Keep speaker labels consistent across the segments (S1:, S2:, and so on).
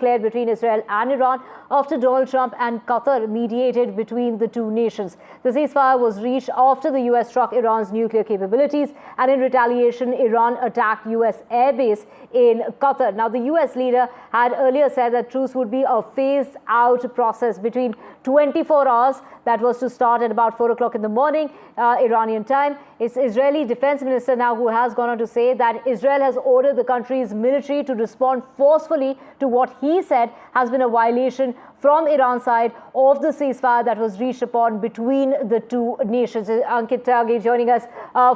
S1: declared between Israel and Iran after Donald Trump and Qatar mediated between the two nations. The ceasefire was reached after the US struck Iran's nuclear capabilities, and in retaliation, Iran attacked US airbase in Qatar. Now, the US leader had earlier said that truce would be a phased out process between 24 hours. That was to start at about 4 o'clock in the morning, Iranian time. It's Israeli defense minister now who has gone on to say that Israel has ordered the country's military to respond forcefully to what he said has been a violation from Iran's side of the ceasefire that was reached upon between the two nations. Ankit Tyagi joining us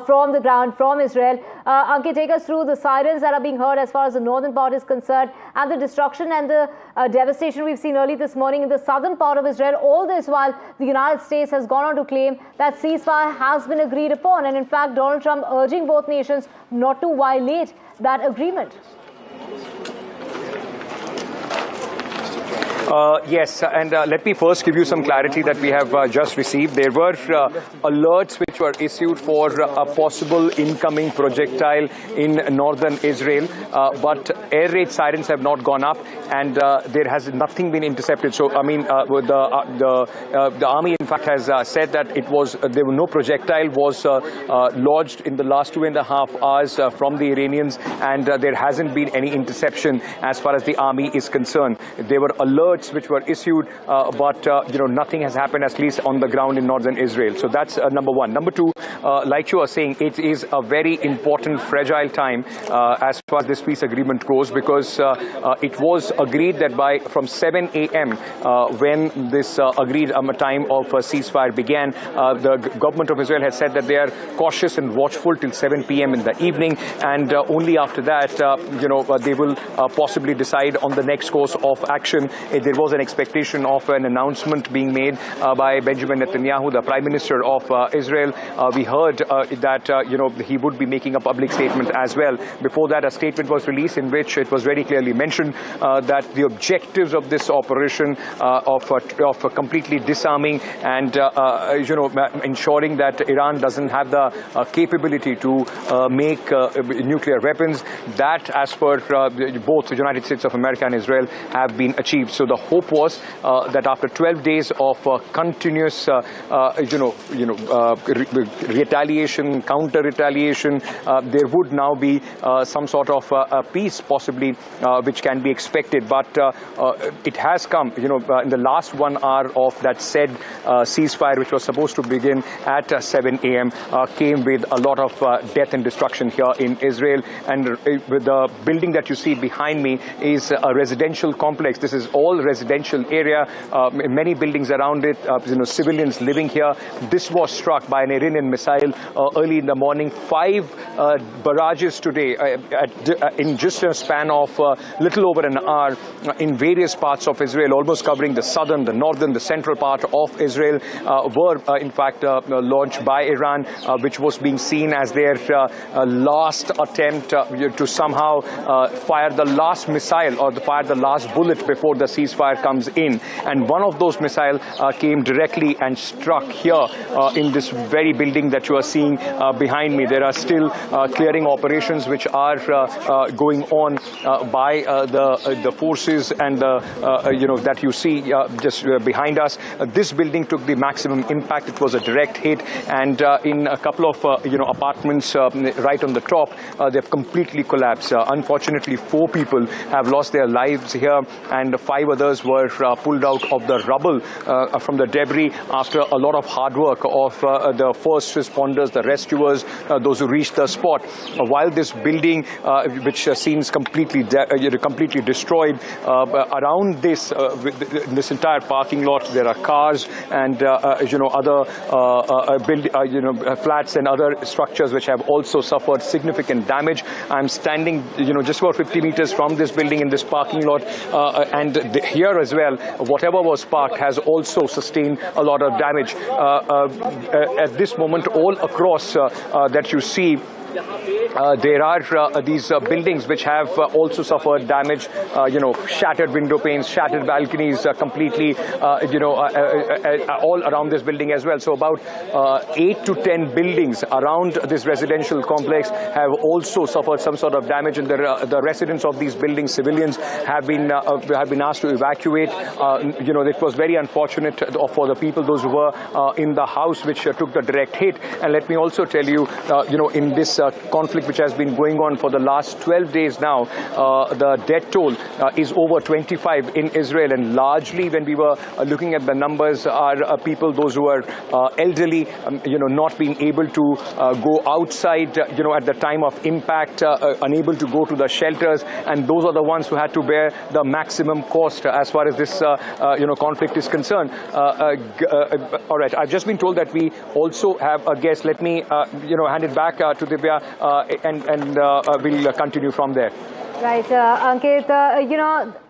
S1: from the ground, from Israel. Ankit, take us through the sirens that are being heard as far as the northern part is concerned, and the destruction and the devastation we've seen early this morning in the southern part of Israel. All this while the United States has gone on to claim that ceasefire has been agreed upon, and in fact Donald Trump urging both nations not to violate that agreement.
S2: Yes, and let me first give you some clarity that we have just received. There were alerts which were issued for a possible incoming projectile in northern Israel, but air raid sirens have not gone up, and there has nothing been intercepted. So, I mean, the army, in fact, has said that it was there were no projectile was lodged in the last 2.5 hours from the Iranians, and there hasn't been any interception as far as the army is concerned. There were alerts which were issued, but nothing has happened, at least on the ground in northern Israel. So that's number one. Number two, like you are saying, it is a very important, fragile time as far as this peace agreement goes, because it was agreed that from 7 a.m. When this agreed time of ceasefire began, the government of Israel has said that they are cautious and watchful till 7 p.m. in the evening, and only after that, they will possibly decide on the next course of action. There was an expectation of an announcement being made by Benjamin Netanyahu, the Prime Minister of Israel. We heard that he would be making a public statement as well. Before that, a statement was released in which it was very clearly mentioned that the objectives of this operation of completely disarming and ensuring that Iran doesn't have the capability to make nuclear weapons, that as per both the United States of America and Israel have been achieved. So the hope was that after 12 days of continuous, retaliation, counter-retaliation, there would now be some sort of peace, possibly, which can be expected. But it has come, in the last 1 hour of that said ceasefire, which was supposed to begin at 7 a.m., came with a lot of death and destruction here in Israel. And with the building that you see behind me is a residential complex. This is all residential area, many buildings around it, civilians living here. This was struck by an Iranian missile early in the morning. 5 barrages today in just a span of little over an hour in various parts of Israel, almost covering the southern, the northern, the central part of Israel, were in fact launched by Iran, which was being seen as their last attempt to somehow fire the last missile or fire the last bullet before the ceasefire comes in. And one of those missiles came directly and struck here in this very building that you are seeing behind me. There are still clearing operations which are going on by the forces and that you see just behind us. This building took the maximum impact. It was a direct hit, and in a couple of apartments right on the top, they've completely collapsed. Unfortunately, 4 people have lost their lives here, and 5 others were pulled out of the rubble from the debris after a lot of hard work of the first responders, the rescuers, those who reached the spot. While this building, which seems completely destroyed, around this entire parking lot, there are cars and other flats and other structures which have also suffered significant damage. I'm standing, just about 50 meters from this building in this parking lot, and here as well, whatever was parked has also sustained a lot of damage. At this moment, all across that you see, there are these buildings which have also suffered damage, shattered window panes, shattered balconies, completely, all around this building as well. So about 8 to 10 buildings around this residential complex have also suffered some sort of damage, and the residents of these buildings, civilians, have been asked to evacuate. It was very unfortunate for the people, those who were in the house which took the direct hit. And let me also tell you, in this conflict which has been going on for the last 12 days now, the death toll is over 25 in Israel, and largely when we were looking at the numbers are people, those who are elderly, not being able to go outside, at the time of impact, unable to go to the shelters, and those are the ones who had to bear the maximum cost as far as this, conflict is concerned. All right, I've just been told that we also have a guest. Let me, hand it back to Divya, and we'll continue from there.
S1: Right, Ankit,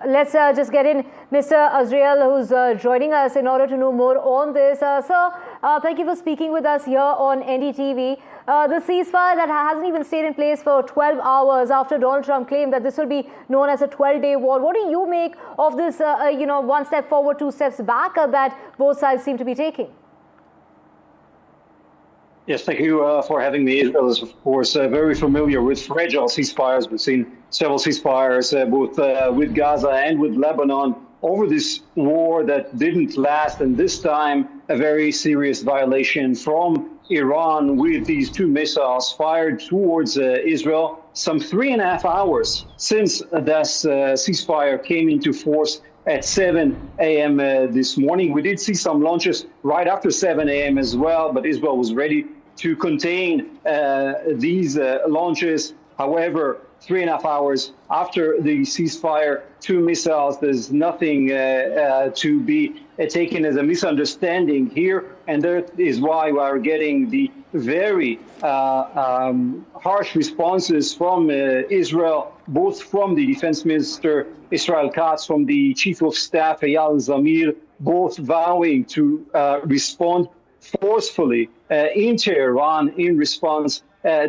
S1: let's just get in Mr. Azrael, who's joining us in order to know more on this. Sir, thank you for speaking with us here on NDTV. The ceasefire that hasn't even stayed in place for 12 hours after Donald Trump claimed that this will be known as a 12-day war. What do you make of this, one step forward, two steps back that both sides seem to be taking?
S3: Yes, thank you for having me. Israel is, of course, very familiar with fragile ceasefires. We've seen several ceasefires, both with Gaza and with Lebanon, over this war that didn't last, and this time a very serious violation from Iran with these two missiles fired towards Israel some 3.5 hours since this ceasefire came into force at 7 a.m. This morning. We did see some launches right after 7 a.m. as well, but Israel was ready to contain these launches. However, 3.5 hours after the ceasefire, two missiles, there's nothing to be taken as a misunderstanding here. And that is why we are getting the very harsh responses from Israel, both from the Defense Minister Israel Katz, from the Chief of Staff Eyal Zamir, both vowing to respond forcefully in Tehran in response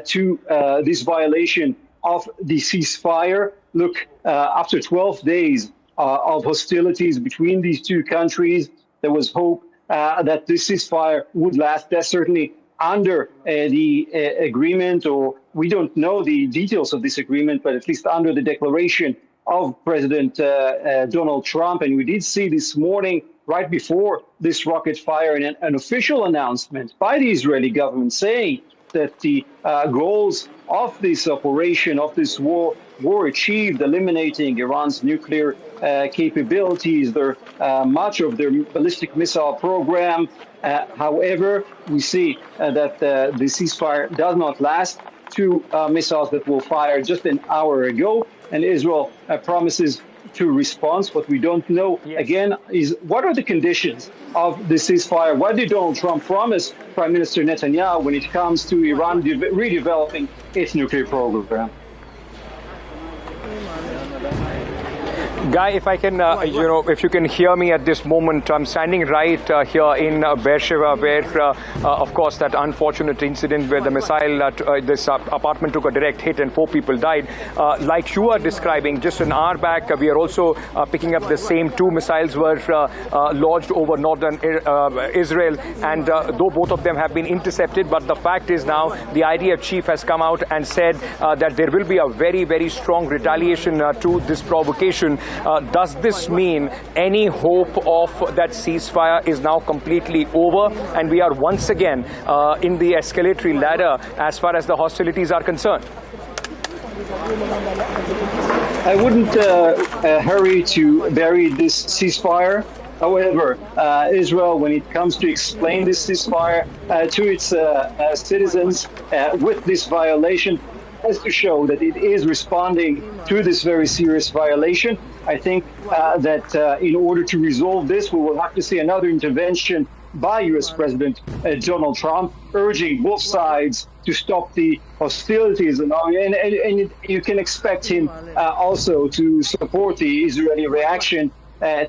S3: to this violation of the ceasefire. Look, after 12 days of hostilities between these two countries, there was hope that this ceasefire would last. That's certainly under the agreement, or we don't know the details of this agreement, but at least under the declaration of President Donald Trump. And we did see this morning, right before this rocket fire, an official announcement by the Israeli government saying that the goals of this operation, of this war, were achieved, eliminating Iran's nuclear capabilities, much of their ballistic missile program. However, we see that the ceasefire does not last. Two missiles that were fired just an hour ago, and Israel promises to respond. What we don't know, again, is what are the conditions of the ceasefire? What did Donald Trump promise Prime Minister Netanyahu when it comes to Iran redeveloping its nuclear program?
S2: Guy, if I can, if you can hear me at this moment, I'm standing right here in Be'er Sheva, where, of course, that unfortunate incident where the missile, this apartment took a direct hit and 4 people died. Like you are describing, just an hour back, we are also picking up the same 2 missiles were lodged over northern Israel, and though both of them have been intercepted, but the fact is now the IDF chief has come out and said that there will be a very, very strong retaliation to this provocation. Does this mean any hope of that ceasefire is now completely over, and we are once again in the escalatory ladder as far as the hostilities are concerned?
S3: I wouldn't hurry to bury this ceasefire. However, Israel, when it comes to explain this ceasefire to its citizens with this violation, has to show that it is responding to this very serious violation. I think that in order to resolve this, we will have to see another intervention by U.S. President Donald Trump, urging both sides to stop the hostilities. And you can expect him also to support the Israeli reaction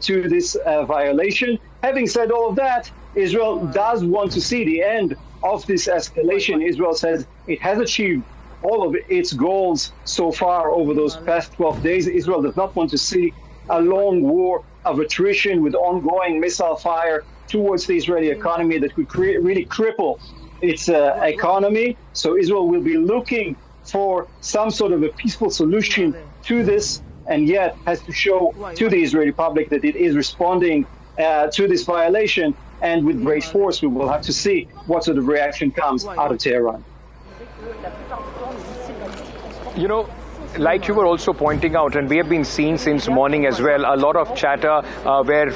S3: to this violation. Having said all of that, Israel does want to see the end of this escalation. Israel says it has achieved all of its goals so far over those past 12 days. Israel does not want to see a long war of attrition with ongoing missile fire towards the Israeli economy that could really cripple its economy. So Israel will be looking for some sort of a peaceful solution to this, and yet has to show to the Israeli public that it is responding to this violation, and with great force. We will have to see what sort of reaction comes out of Tehran.
S2: You know, like you were also pointing out, and we have been seeing since morning as well, a lot of chatter where,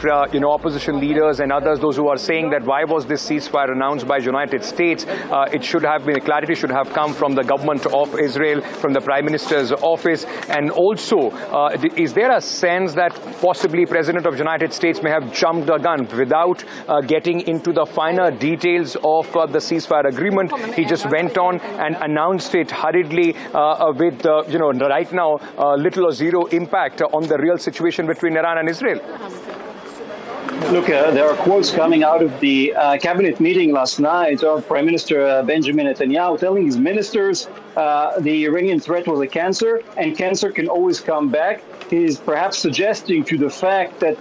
S2: opposition leaders and others, those who are saying that why was this ceasefire announced by United States? It should have been, clarity should have come from the government of Israel, from the Prime Minister's office. And also, is there a sense that possibly President of United States may have jumped the gun without getting into the finer details of the ceasefire agreement? He just went on and announced it hurriedly with, right now, little or zero impact on the real situation between Iran and Israel.
S3: Look, there are quotes coming out of the cabinet meeting last night of Prime Minister Benjamin Netanyahu telling his ministers the Iranian threat was a cancer, and cancer can always come back. He's perhaps suggesting to the fact that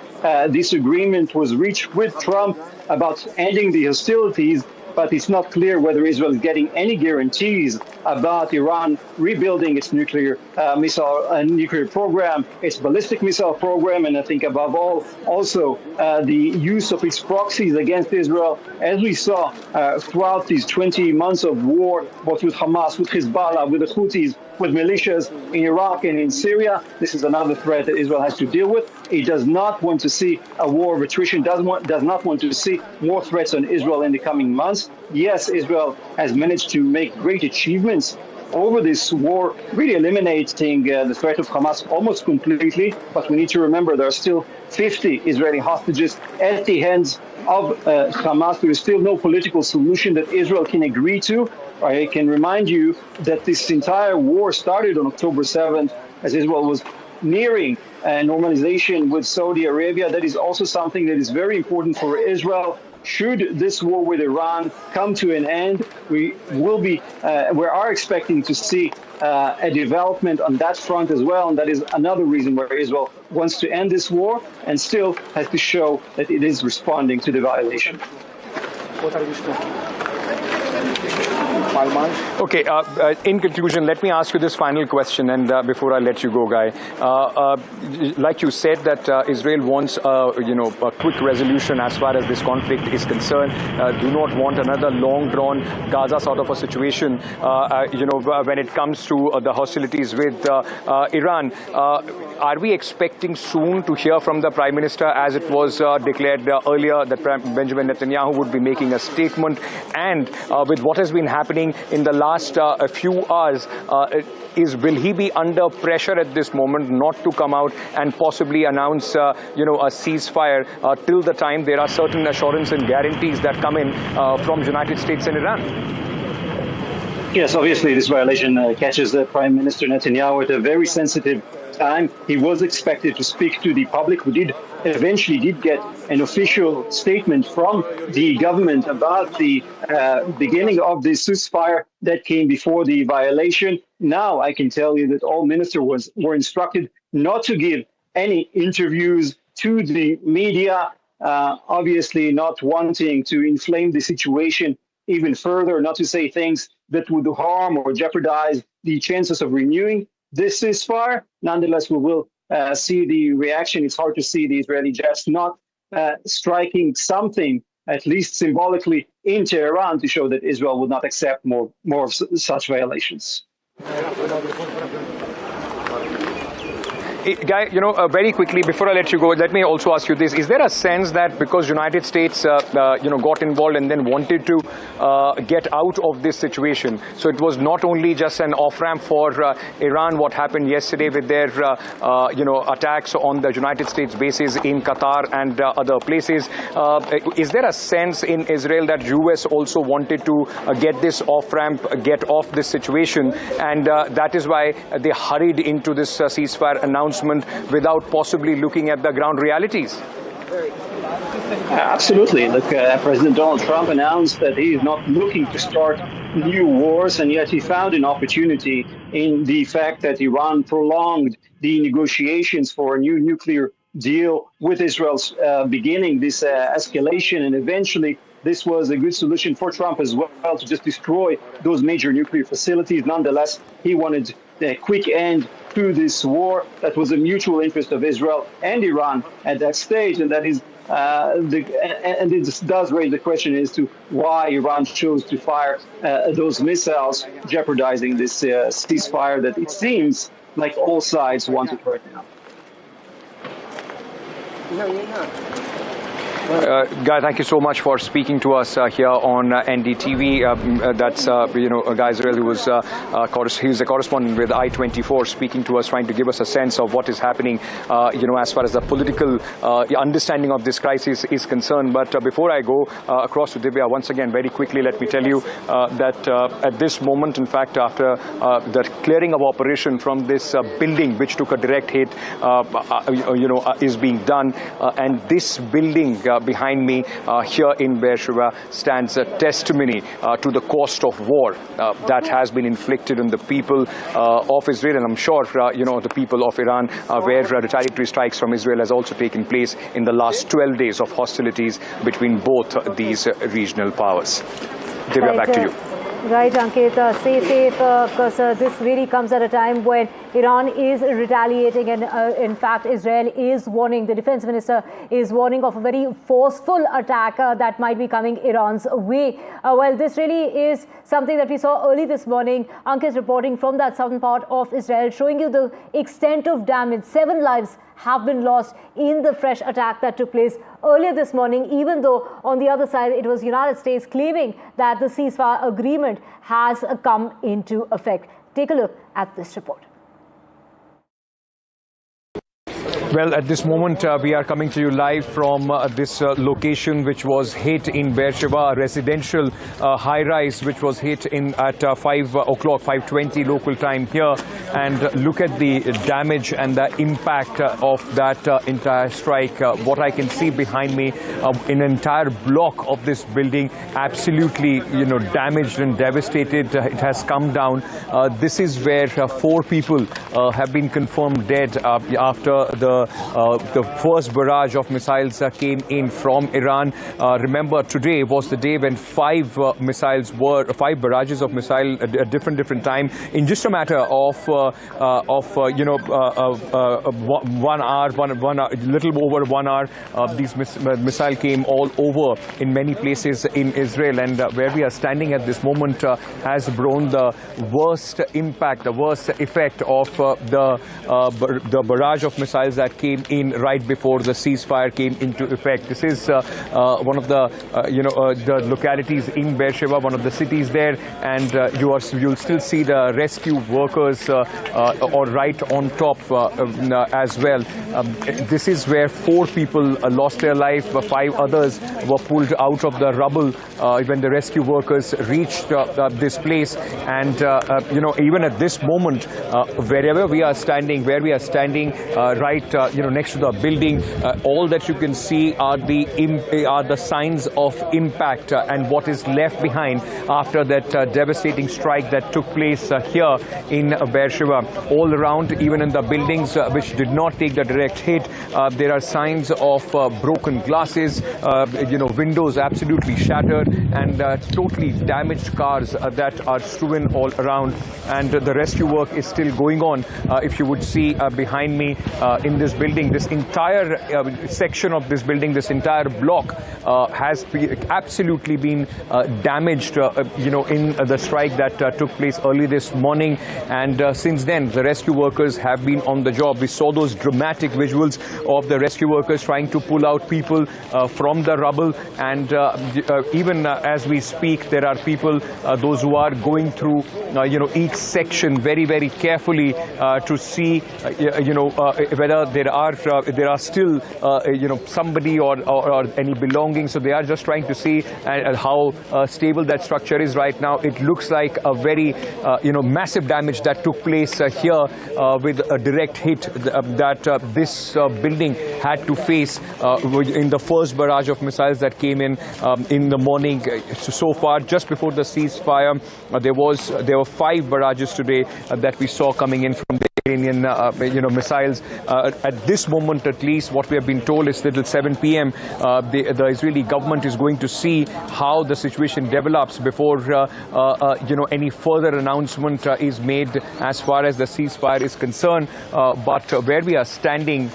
S3: this agreement was reached with Trump about ending the hostilities, but it's not clear whether Israel is getting any guarantees about Iran rebuilding its nuclear program, its ballistic missile program, and I think above all, also the use of its proxies against Israel, as we saw throughout these 20 months of war, both with Hamas, with Hezbollah, with the Houthis, with militias in Iraq and in Syria. This is another threat that Israel has to deal with. It does not want to see a war of attrition, does not want to see more threats on Israel in the coming months. Yes, Israel has managed to make great achievements over this war, really eliminating the threat of Hamas almost completely. But we need to remember there are still 50 Israeli hostages at the hands of Hamas. There is still no political solution that Israel can agree to. I can remind you that this entire war started on October 7th, as Israel was nearing normalization with Saudi Arabia. That is also something that is very important for Israel. Should this war with Iran come to an end, we are expecting to see a development on that front as well. And that is another reason why Israel wants to end this war and still has to show that it is responding to the violation.
S2: Okay, in conclusion, let me ask you this final question, and before I let you go, Guy. Like you said, that Israel wants, a quick resolution as far as this conflict is concerned. Do not want another long-drawn Gaza sort of a situation, when it comes to the hostilities with Iran. Are we expecting soon to hear from the Prime Minister, as it was declared earlier, that Benjamin Netanyahu would be making a statement? And with what has been happening in the last few hours, will he be under pressure at this moment not to come out and possibly announce, a ceasefire till the time there are certain assurances and guarantees that come in from the United States and Iran?
S3: Yes, obviously this violation catches Prime Minister Netanyahu at a very sensitive time. He was expected to speak to the public. We eventually did get an official statement from the government about the beginning of the ceasefire that came before the violation. Now I can tell you that all ministers were instructed not to give any interviews to the media, obviously not wanting to inflame the situation even further, not to say things that would harm or jeopardize the chances of renewing this ceasefire. Nonetheless, we will see the reaction. It's hard to see the Israeli jets not striking something, at least symbolically, in Tehran to show that Israel would not accept more of such violations.
S2: Guy, very quickly, before I let you go, let me also ask you this. Is there a sense that because United States, got involved and then wanted to get out of this situation, so it was not only just an off-ramp for Iran, what happened yesterday with their, attacks on the United States bases in Qatar and other places. Is there a sense in Israel that US also wanted to get this off-ramp, get off this situation, and that is why they hurried into this ceasefire announcement without possibly looking at the ground realities?
S3: Absolutely. Look, President Donald Trump announced that he is not looking to start new wars, and yet he found an opportunity in the fact that Iran prolonged the negotiations for a new nuclear deal with Israel's beginning this escalation, and eventually this was a good solution for Trump as well to just destroy those major nuclear facilities. Nonetheless, he wanted a quick end to this war that was a mutual interest of Israel and Iran at that stage, and that is and it does raise the question as to why Iran chose to fire those missiles, jeopardizing this ceasefire that it seems like all sides wanted right now.
S4: No, you're not.
S2: Guy, thank you so much for speaking to us here on NDTV. That's Guy Israel, who was he's a correspondent with I-24, speaking to us, trying to give us a sense of what is happening, as far as the political understanding of this crisis is concerned. But before I go across to Divya, once again, very quickly, let me tell you that at this moment, in fact, after the clearing of operation from this building, which took a direct hit, is being done, and this building behind me here in Be'er Sheva stands a testimony to the cost of war that has been inflicted on the people of Israel, and I'm sure the people of Iran, where retaliatory strikes from Israel has also taken place in the last 12 days of hostilities between both these regional powers. Divya, back to you.
S1: Right, Ankit, stay safe, because this really comes at a time when Iran is retaliating, and in fact Israel is warning, the defense minister is warning of a very forceful attack that might be coming Iran's way. Well, this really is something that we saw early this morning. Ankit reporting from that southern part of Israel, showing you the extent of damage. 7 lives have been lost in the fresh attack that took place earlier this morning, even though on the other side it was United States claiming that the ceasefire agreement has come into effect. Take a look at this report.
S2: Well, at this moment, we are coming to you live from this location which was hit in Be'er Sheva, a residential high-rise which was hit at 5 o'clock, 5:20 local time here. And look at the damage and the impact of that entire strike. What I can see behind me, an entire block of this building absolutely, damaged and devastated. It has come down. This is where 4 people have been confirmed dead after the first barrage of missiles came in from Iran. Remember, today was the day when 5 barrages of missile at different time. In just a matter of 1 hour, little over 1 hour, these missile came all over in many places in Israel, and where we are standing at this moment has brought the worst impact, the worst effect of the barrage of missiles that came in right before the ceasefire came into effect. This is one of the the localities in Be'er Sheva, one of the cities there, and you'll still see the rescue workers or right on top as well. This is where 4 people lost their life, 5 others were pulled out of the rubble when the rescue workers reached this place. And even at this moment, wherever we are standing, right next to the building, all that you can see are the signs of impact and what is left behind after that devastating strike that took place here in Be'er Sheva. All around, even in the buildings which did not take the direct hit, there are signs of broken glasses, windows absolutely shattered, and totally damaged cars that are strewn all around. And the rescue work is still going on. If you would see behind me in this building, this entire section of this building, this entire block has absolutely been damaged, in the strike that took place early this morning. And since then, the rescue workers have been on the job. We saw those dramatic visuals of the rescue workers trying to pull out people from the rubble. And even as we speak, there are people, those who are going through, each section very, very carefully to see, whether there are still somebody or any belongings. So they are just trying to see how stable that structure is right now. It looks like a very massive damage that took place here with a direct hit that this building had to face in the first barrage of missiles that came in the morning. So far, just before the ceasefire, there were 5 barrages today that we saw coming in from the Iranian missiles. At this moment, at least, what we have been told is that till 7 p.m. The Israeli government is going to see how the situation develops before any further announcement is made as far as the ceasefire is concerned. But where we are standing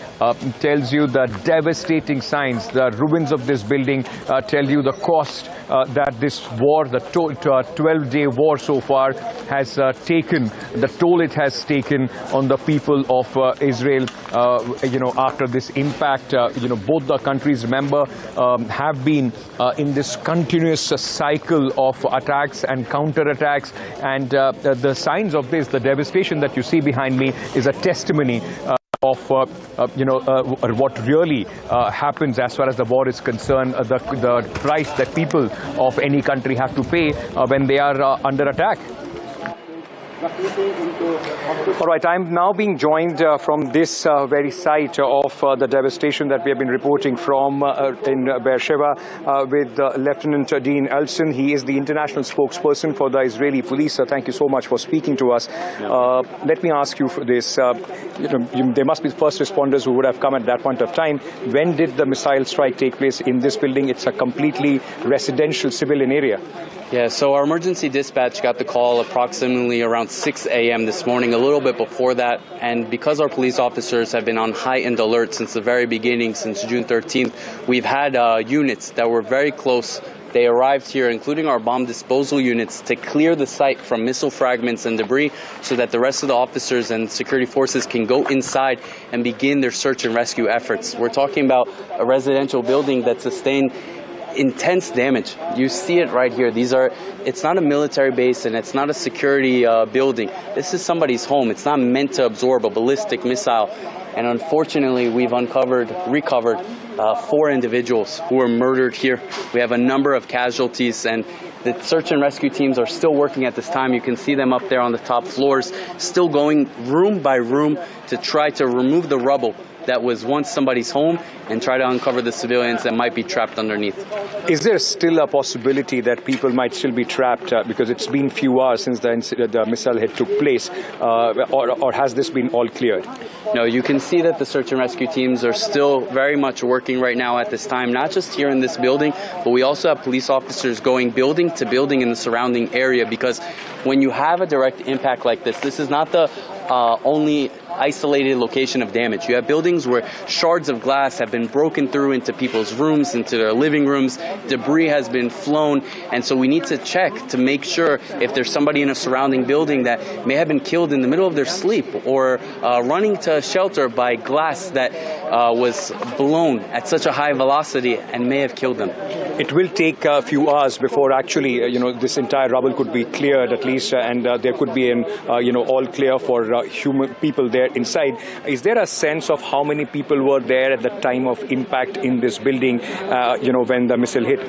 S2: tells you the devastating signs. The ruins of this building tell you the cost that this war, the 12-day war so far, has taken, the toll it has taken on the people of Israel. After this impact, both the countries, remember, have been in this continuous cycle of attacks and counterattacks, and the signs of this, the devastation that you see behind me, is a testimony of what really happens as far as the war is concerned, the price that people of any country have to pay when they are under attack. All right, I'm now being joined from this very site of the devastation that we have been reporting from in Be'er Sheva with Lieutenant Dean Elson. He is the international spokesperson for the Israeli police. Thank you so much for speaking to us. Let me ask you for this. There must be first responders who would have come at that point of time. When did the missile strike take place in this building? It's a completely residential civilian area.
S4: Yeah, so our emergency dispatch got the call approximately around 6 a.m. this morning, a little bit before that. And because our police officers have been on heightened alert since the very beginning, since June 13th, we've had units that were very close. They arrived here, including our bomb disposal units, to clear the site from missile fragments and debris so that the rest of the officers and security forces can go inside and begin their search and rescue efforts. We're talking about a residential building that sustained intense damage. You see it right here. It's not a military base and it's not a security building. This is somebody's home. It's not meant to absorb a ballistic missile. And unfortunately, we've recovered 4 individuals who were murdered here. We have a number of casualties, and the search and rescue teams are still working at this time. You can see them up there on the top floors, still going room by room to try to remove the rubble that was once somebody's home and try to uncover the civilians that might be trapped underneath.
S2: Is there still a possibility that people might still be trapped because it's been few hours since the missile hit took place, or has this been all cleared?
S4: No, you can see that the search and rescue teams are still very much working right now at this time, not just here in this building, but we also have police officers going building to building in the surrounding area, because when you have a direct impact like this is not the only isolated location of damage. You have buildings where shards of glass have been broken through into people's rooms, into their living rooms. Debris has been flown, and so we need to check to make sure if there's somebody in a surrounding building that may have been killed in the middle of their sleep or running to shelter by glass that was blown at such a high velocity and may have killed them.
S2: It will take a few hours before actually this entire rubble could be cleared at least, and there could be an all clear for human people there inside. Is there a sense of how many people were there at the time of impact in this building, when the missile hit?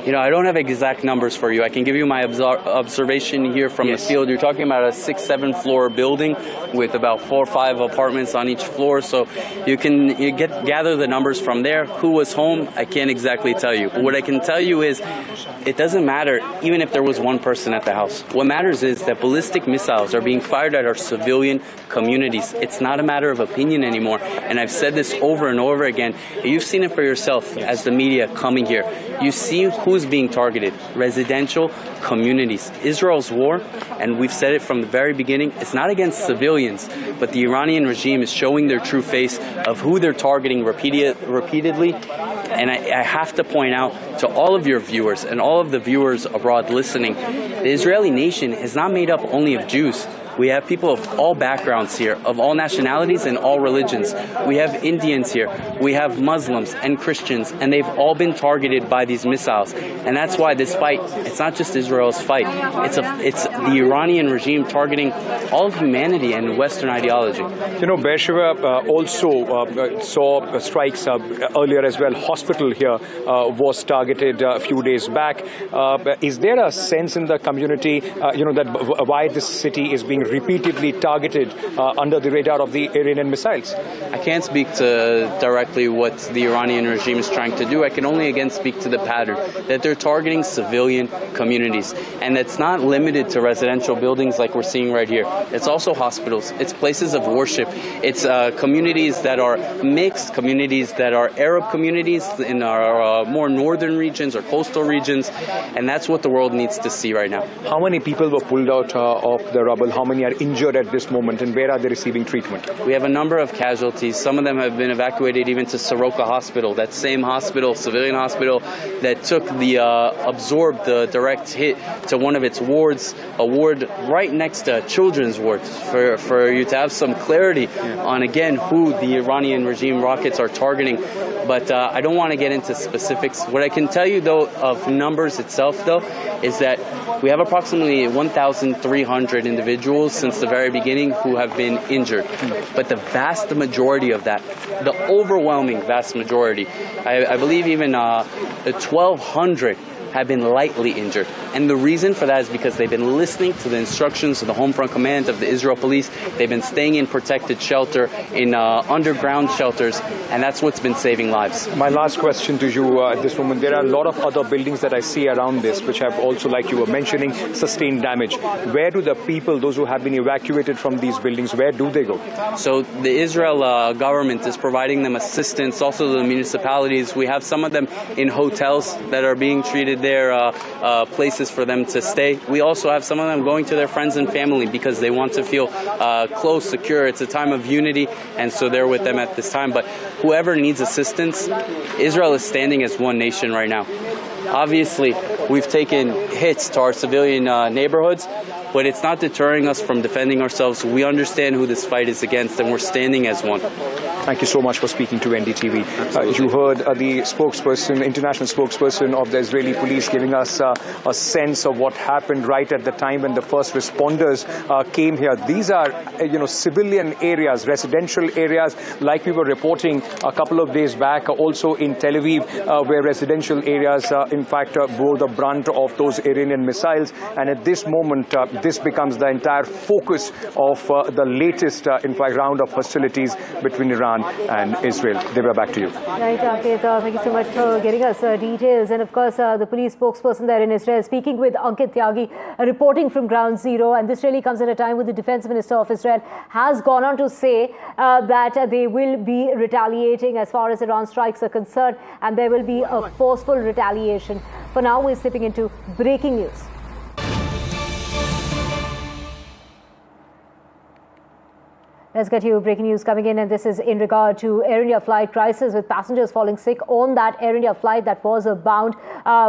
S4: I don't have exact numbers for you. I can give you my observation here from the field. You're talking about a 6-7 floor building with about 4 or 5 apartments on each floor. So you gather the numbers from there. Who was home? I can't exactly tell you. But what I can tell you is it doesn't matter even if there was one person at the house. What matters is that ballistic missiles are being fired at our civilian communities. It's not a matter of opinion anymore. And I've said this over and over again. You've seen it for yourself as the media coming here. You see who's being targeted. Residential communities. Israel's war, and we've said it from the very beginning, it's not against civilians, but the Iranian regime is showing their true face of who they're targeting repeatedly. And I have to point out to all of your viewers and all of the viewers abroad listening, the Israeli nation is not made up only of Jews. We have people of all backgrounds here, of all nationalities and all religions. We have Indians here. We have Muslims and Christians, and they've all been targeted by these missiles. And that's why this fight, it's not just Israel's fight. It's the Iranian regime targeting all of humanity and Western ideology.
S2: You know, Be'er Sheva also saw strikes earlier as well. Hospital here was targeted a few days back. Is there a sense in the community, that why this city is being repeatedly targeted under the radar of the Iranian missiles?
S4: I can't speak to directly what the Iranian regime is trying to do. I can only again speak to the pattern that they're targeting civilian communities, and that's not limited to residential buildings like we're seeing right here. It's also hospitals. It's places of worship. It's communities that are mixed, communities that are Arab communities in our more northern regions or coastal regions, and that's what the world needs to see right now.
S2: How many people were pulled out of the rubble? How many are injured at this moment, and where are they receiving treatment?
S4: We have a number of casualties. Some of them have been evacuated even to Soroka Hospital, that same hospital, civilian hospital, that took absorbed the direct hit to one of its wards, a ward right next to a children's ward, for you to have some clarity on, again, who the Iranian regime rockets are targeting. But I don't want to get into specifics. What I can tell you, though, of numbers itself, though, is that we have approximately 1,300 individuals since the very beginning who have been injured. But the vast majority of that, the overwhelming vast majority, I believe even 1,200 have been lightly injured. And the reason for that is because they've been listening to the instructions of the Home Front Command, of the Israel Police. They've been staying in protected shelter, in underground shelters, and that's what's been saving lives.
S2: My last question to you at this moment, there are a lot of other buildings that I see around this, which have also, like you were mentioning, sustained damage. Where do the people, those who have been evacuated from these buildings, where do they go?
S4: So the Israel government is providing them assistance, also the municipalities. We have some of them in hotels that are being treated there, places for them to stay. We also have some of them going to their friends and family because they want to feel close, secure. It's a time of unity, and so they're with them at this time. But whoever needs assistance, Israel is standing as one nation right now. Obviously, we've taken hits to our civilian neighborhoods, but it's not deterring us from defending ourselves. We understand who this fight is against, and we're standing as one.
S2: Thank you so much for speaking to NDTV. You heard the spokesperson, international spokesperson of the Israeli police, giving us a sense of what happened right at the time when the first responders came here. These are, civilian areas, residential areas, like we were reporting a couple of days back, also in Tel Aviv, where residential areas, in fact, bore the brunt of those Iranian missiles. And at this moment, this becomes the entire focus of the latest, round of hostilities between Iran and Israel. Debra, back to you.
S1: Right, Ankit, thank you so much for getting us details. And of course, the police spokesperson there in Israel, speaking with Ankit Tyagi, reporting from Ground Zero. And this really comes at a time when the Defense Minister of Israel has gone on to say that they will be retaliating as far as Iran strikes are concerned, and there will be a forceful retaliation. For now, we're slipping into breaking news. Let's get you breaking news coming in, and this is in regard to Air India flight crisis with passengers falling sick on that Air India flight that was bound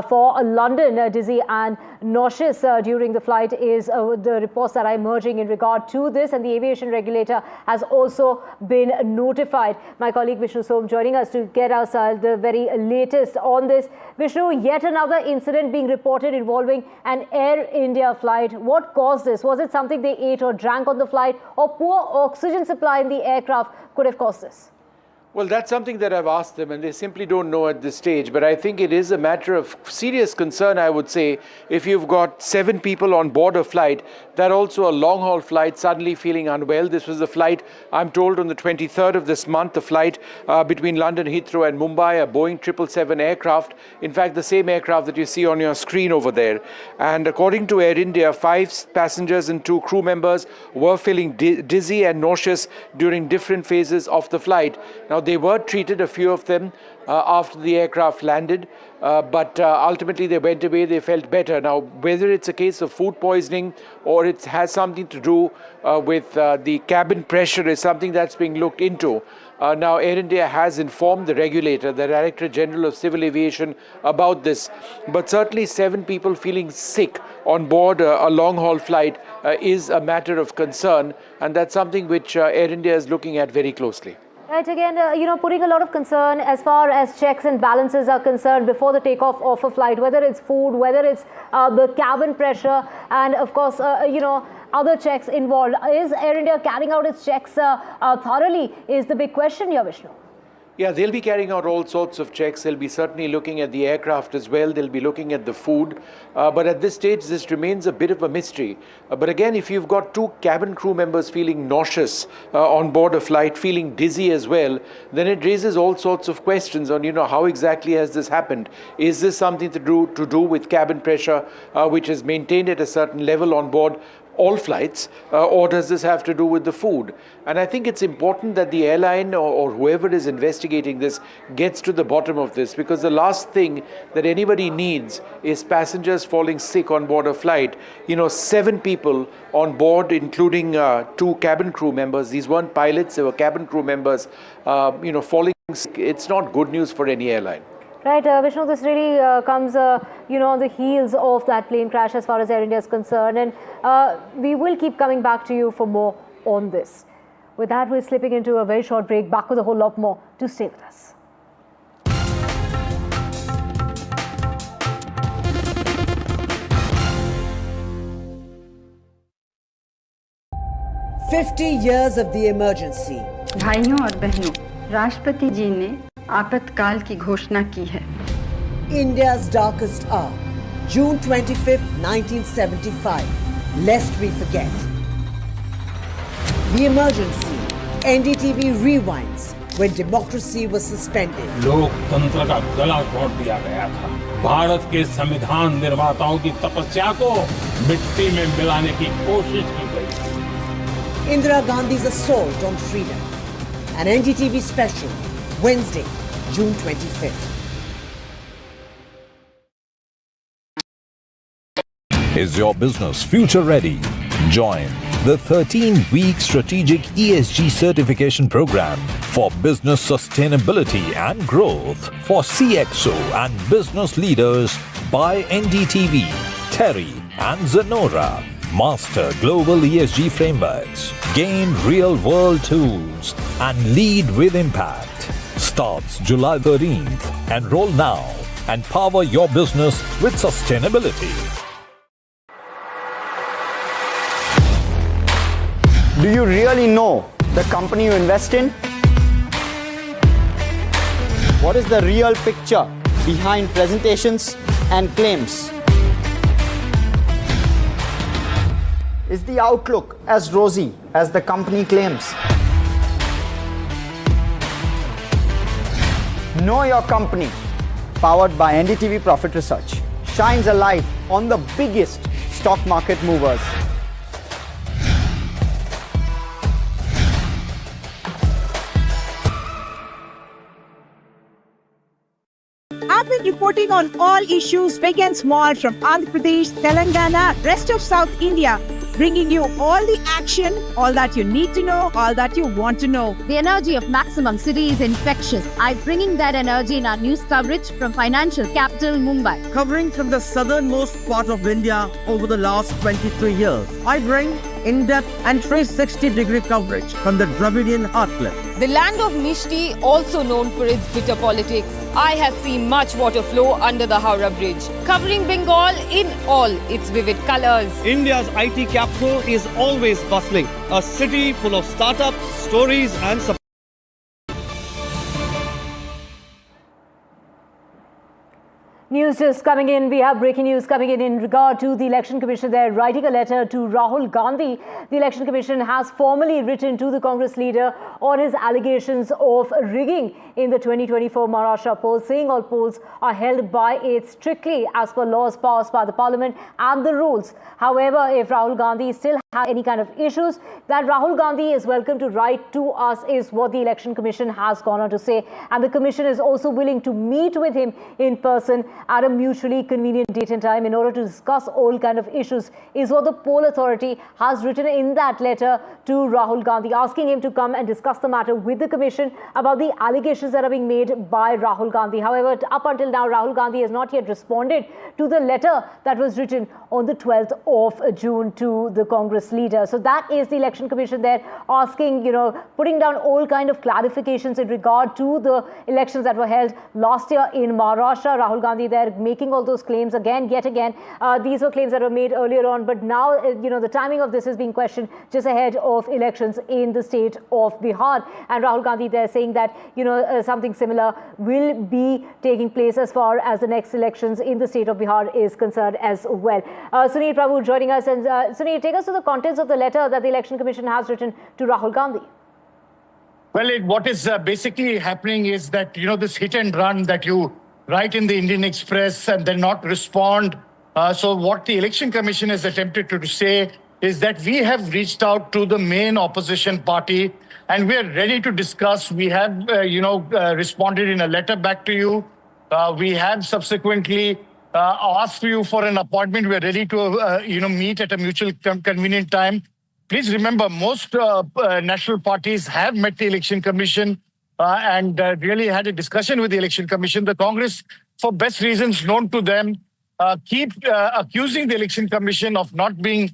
S1: for London. Dizzy and nauseous during the flight is the reports that are emerging in regard to this, and the aviation regulator has also been notified. My colleague Vishnu Som joining us to get us the very latest on this. Vishnu, yet another incident being reported involving an Air India flight. What caused this? Was it something they ate or drank on the flight, or poor oxygen supply in the aircraft could have caused this?
S5: Well, that's something that I've asked them, and they simply don't know at this stage. But I think it is a matter of serious concern, I would say, if you've got 7 people on board a flight, that also a long-haul flight, suddenly feeling unwell. This was a flight, I'm told, on the 23rd of this month, a flight between London Heathrow and Mumbai, a Boeing 777 aircraft. In fact, the same aircraft that you see on your screen over there. And according to Air India, 5 passengers and 2 crew members were feeling dizzy and nauseous during different phases of the flight. Now, they were treated, a few of them, after the aircraft landed, but ultimately they went away, they felt better. Now, whether it's a case of food poisoning or it has something to do with the cabin pressure is something that's being looked into. Now, Air India has informed the regulator, the Director General of Civil Aviation, about this. But certainly 7 people feeling sick on board a long-haul flight is a matter of concern. And that's something which Air India is looking at very closely.
S1: Right, again, putting a lot of concern as far as checks and balances are concerned before the takeoff of a flight, whether it's food, whether it's the cabin pressure, and of course, other checks involved. Is Air India carrying out its checks thoroughly is the big question here, Vishnu.
S5: Yeah, they'll be carrying out all sorts of checks. They'll be certainly looking at the aircraft as well. They'll be looking at the food. But at this stage, this remains a bit of a mystery. But again, if you've got 2 cabin crew members feeling nauseous on board a flight, feeling dizzy as well, then it raises all sorts of questions on, how exactly has this happened? Is this something to do with cabin pressure, which is maintained at a certain level on board all flights, or does this have to do with the food? And I think it's important that the airline or whoever is investigating this gets to the bottom of this, because the last thing that anybody needs is passengers falling sick on board a flight. 7 people on board, including 2 cabin crew members. These weren't pilots, they were cabin crew members, falling sick. It's not good news for any airline.
S1: Right, Vishnu, this really comes, on the heels of that plane crash as far as Air India is concerned. And we will keep coming back to you for more on this. With that, we're slipping into a very short break. Back with a whole lot more. Do stay with us.
S6: years of the emergency.
S7: भाइयों और बहनों, राष्ट्रपति जी ने आपातकाल की घोषणा की है।
S6: India's darkest hour, June 25th, 1975. Lest we forget. The emergency, NDTV rewinds when democracy was suspended.
S8: लोकतंत्र का गला घोट दिया गया था। भारत के संविधान निर्माताओं की तपस्या को मिट्टी में मिलाने की कोशिश की गई।
S6: Indira Gandhi's assault on freedom. An NDTV special, Wednesday, June 25th.
S9: Is your business future ready? Join the 13-week strategic ESG certification program for business sustainability and growth for CXO and business leaders by NDTV, Terry and Zenora. Master global ESG frameworks, gain real-world tools, and lead with impact. Starts July 13th. Enroll now and power your business with sustainability.
S10: Do you really know the company you invest in? What is the real picture behind presentations and claims? Is the outlook as rosy as the company claims? Know Your Company, powered by NDTV Profit Research, shines a light on the biggest stock market movers.
S11: I've been reporting on all issues big and small from Andhra Pradesh, Telangana, rest of South India, bringing you all the action, all that you need to know, all that you want to know.
S12: The energy of Maximum City is infectious. I'm bringing that energy in our news coverage from financial capital Mumbai.
S13: Covering from the southernmost part of India over the last 23 years, I bring in-depth and 360-degree coverage from the Dravidian heartland.
S14: The land of Mishti, also known for its bitter politics. I have seen much water flow under the Howrah Bridge, covering Bengal in all its vivid colors.
S15: India's IT capital is always bustling, a city full of startups, stories and support.
S1: News just coming in. We have breaking news coming in regard to the Election Commission. They're writing a letter to Rahul Gandhi. The Election Commission has formally written to the Congress leader on his allegations of rigging in the 2024 Maharashtra polls, saying all polls are held by it strictly as per laws passed by the Parliament and the rules. However, if Rahul Gandhi still have any kind of issues, that Rahul Gandhi is welcome to write to us, is what the Election Commission has gone on to say. And the Commission is also willing to meet with him in person at a mutually convenient date and time in order to discuss all kind of issues, is what the poll authority has written in that letter to Rahul Gandhi, asking him to come and discuss the matter with the Commission about the allegations that are being made by Rahul Gandhi. However, up until now, Rahul Gandhi has not yet responded to the letter that was written on the 12th of June to the Congress leader. So that is the Election Commission there asking, putting down all kind of clarifications in regard to the elections that were held last year in Maharashtra. Rahul Gandhi there making all those claims yet again. These were claims that were made earlier on, but now, the timing of this is being questioned just ahead of elections in the state of Bihar. And Rahul Gandhi there saying that, something similar will be taking place as far as the next elections in the state of Bihar is concerned as well. Sunil Prabhu joining us. And Sunil, take us to the contents of the letter that the Election Commission has written to Rahul Gandhi.
S16: Well, what is basically happening is that, this hit and run that you write in the Indian Express and then not respond. So what the Election Commission has attempted to say is that we have reached out to the main opposition party and we are ready to discuss. We have, responded in a letter back to you. We have subsequently asked you for an appointment. We are ready to, meet at a mutual convenient time. Please remember, most national parties have met the Election Commission and really had a discussion with the Election Commission. The Congress, for best reasons known to them, keep accusing the Election Commission of not being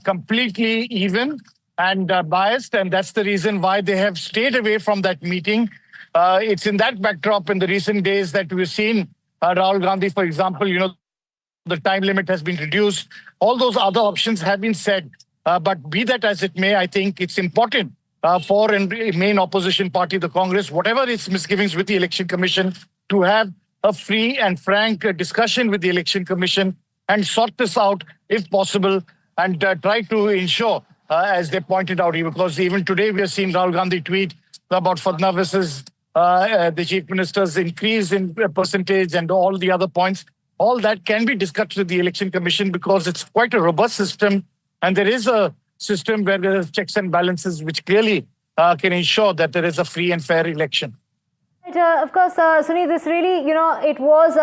S16: completely even and biased. And that's the reason why they have stayed away from that meeting. It's in that backdrop in the recent days that we've seen Rahul Gandhi, for example, the time limit has been reduced. All those other options have been said. But be that as it may, I think it's important for a main opposition party, the Congress, whatever its misgivings with the Election Commission, to have a free and frank discussion with the Election Commission and sort this out if possible and try to ensure, as they pointed out, because even today we have seen Rahul Gandhi tweet about Fadnavis's the Chief Minister's increase in percentage and all the other points. All that can be discussed with the Election Commission because it's quite a robust system. And there is a system where there are checks and balances which clearly can ensure that there is a free and fair election.
S1: Of course, Sunil, this really, it was,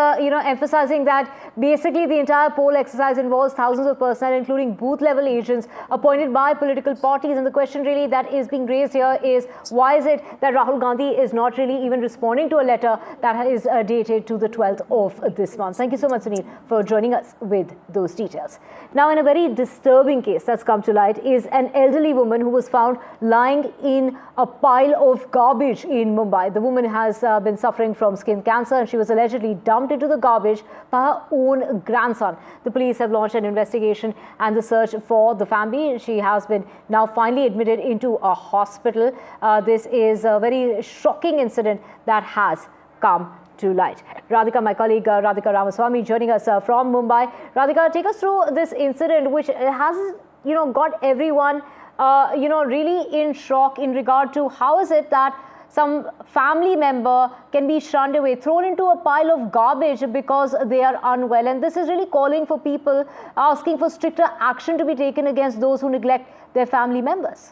S1: emphasizing that basically the entire poll exercise involves thousands of personnel, including booth-level agents appointed by political parties. And the question really that is being raised here is, why is it that Rahul Gandhi is not really even responding to a letter that is dated to the 12th of this month? Thank you so much, Sunil, for joining us with those details. Now, in a very disturbing case that's come to light is an elderly woman who was found lying in a pile of garbage in Mumbai. The woman has been suffering from skin cancer and she was allegedly dumped into the garbage by her own grandson. The police have launched an investigation and the search for the family. She has been now finally admitted into a hospital. This is a very shocking incident that has come to light. Radhika, my colleague Radhika Ramaswamy joining us from Mumbai. Radhika, take us through this incident which has, got everyone really in shock in regard to how is it that some family member can be shunned away, thrown into a pile of garbage because they are unwell. And this is really calling for people, asking for stricter action to be taken against those who neglect their family members.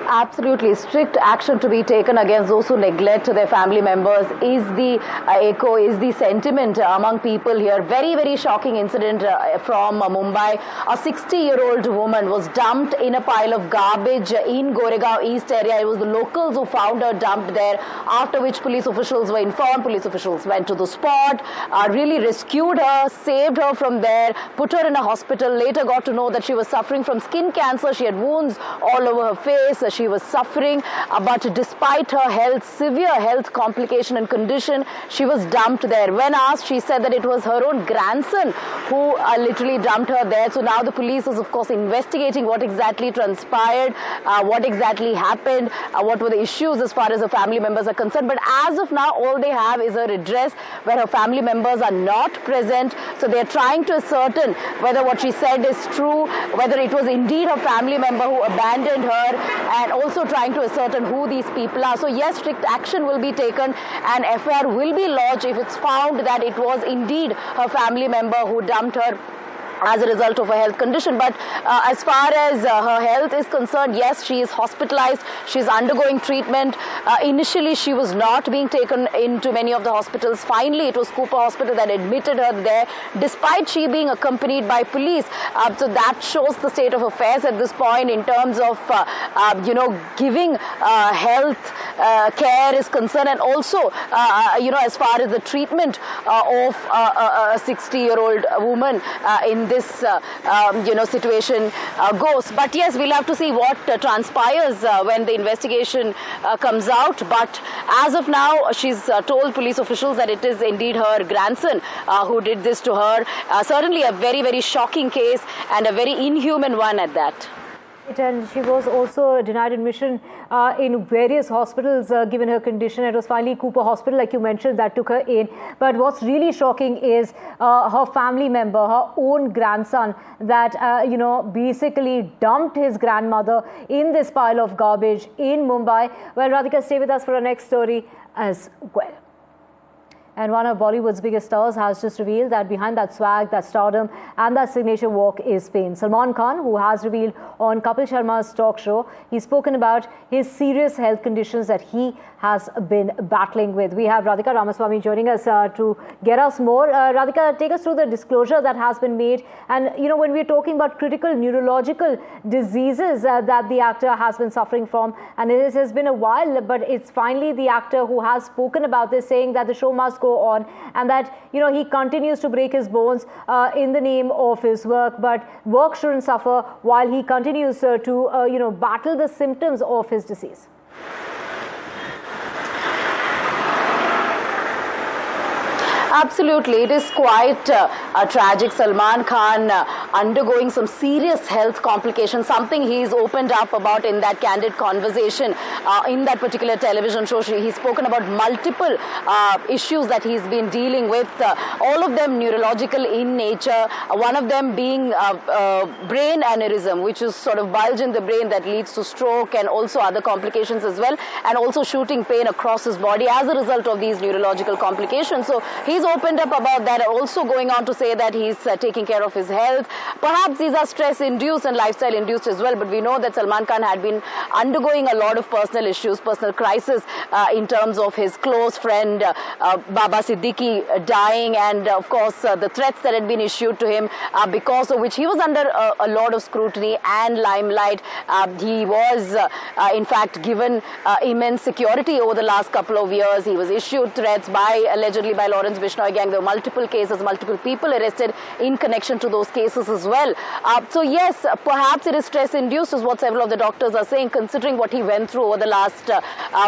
S17: Absolutely. Strict action to be taken against those who neglect their family members is the echo, is the sentiment among people here. Very, very shocking incident from Mumbai. A 60-year-old woman was dumped in a pile of garbage in Goregaon East area. It was the locals who found her dumped there, after which police officials were informed. Police officials went to the spot, really rescued her, saved her from there, put her in a hospital. Later got to know that she was suffering from skin cancer. She had wounds all over her face. She was suffering, but despite her health, severe health complication and condition, she was dumped there. When asked, she said that it was her own grandson who literally dumped her there. So now the police is, of course, investigating what exactly transpired, what exactly happened, what were the issues as far as her family members are concerned. But as of now, all they have is her address where her family members are not present. So they're trying to ascertain whether what she said is true, whether it was indeed her family member who abandoned her, and also trying to ascertain who these people are. So yes, strict action will be taken and FIR will be lodged if it's found that it was indeed her family member who dumped her as a result of a health condition. But as far as her health is concerned, yes, she is hospitalized. She's undergoing treatment. Initially, she was not being taken into many of the hospitals. Finally, it was Cooper Hospital that admitted her there, despite she being accompanied by police. So that shows the state of affairs at this point in terms of, giving health care is concerned, and also, as far as the treatment of a 60-year-old woman in this situation goes. But yes, we'll have to see what transpires when the investigation comes out. But as of now, she's told police officials that it is indeed her grandson who did this to her. Certainly a very, very shocking case and a very inhuman one at that.
S1: And she was also denied admission in various hospitals given her condition. It was finally Cooper Hospital, like you mentioned, that took her in. But what's really shocking is her family member, her own grandson, that, basically dumped his grandmother in this pile of garbage in Mumbai. Well, Radhika, stay with us for our next story as well. And one of Bollywood's biggest stars has just revealed that behind that swag, that stardom and that signature walk is pain. Salman Khan, who has revealed on Kapil Sharma's talk show, he's spoken about his serious health conditions that he has been battling with. We have Radhika Ramaswamy joining us to get us more. Radhika, take us through the disclosure that has been made. And, when we're talking about critical neurological diseases that the actor has been suffering from, and it has been a while, but it's finally the actor who has spoken about this, saying that the show must go on and that, he continues to break his bones in the name of his work, but work shouldn't suffer while he continues to, battle the symptoms of his disease.
S17: Absolutely, it is quite tragic. Salman Khan undergoing some serious health complications, something he's opened up about in that candid conversation in that particular television show. He's spoken about multiple issues that he's been dealing with, all of them neurological in nature, one of them being brain aneurysm, which is sort of bulge in the brain that leads to stroke and also other complications as well, and also shooting pain across his body as a result of these neurological complications. So he's opened up about that, also going on to say that he's taking care of his health. Perhaps these are stress-induced and lifestyle-induced as well, but we know that Salman Khan had been undergoing a lot of personal issues, personal crisis in terms of his close friend Baba Siddiqui dying, and of course the threats that had been issued to him, because of which he was under a lot of scrutiny and limelight. He was in fact given immense security over the last couple of years. He was issued threats allegedly by Lawrence Bishnoi gang. There were multiple cases, multiple people arrested in connection to those cases as well. So yes, perhaps it is stress-induced is what several of the doctors are saying, considering what he went through over the last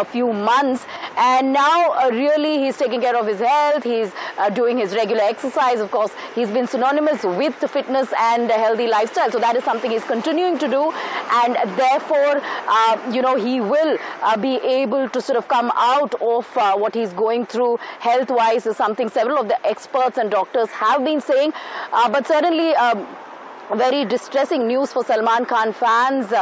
S17: few months. And now really he's taking care of his health. He's doing his regular exercise. Of course, he's been synonymous with the fitness and a healthy lifestyle. So that is something he's continuing to do. And therefore, he will be able to sort of come out of what he's going through health-wise, is something several of the experts and doctors have been saying. But certainly, very distressing news for Salman Khan fans,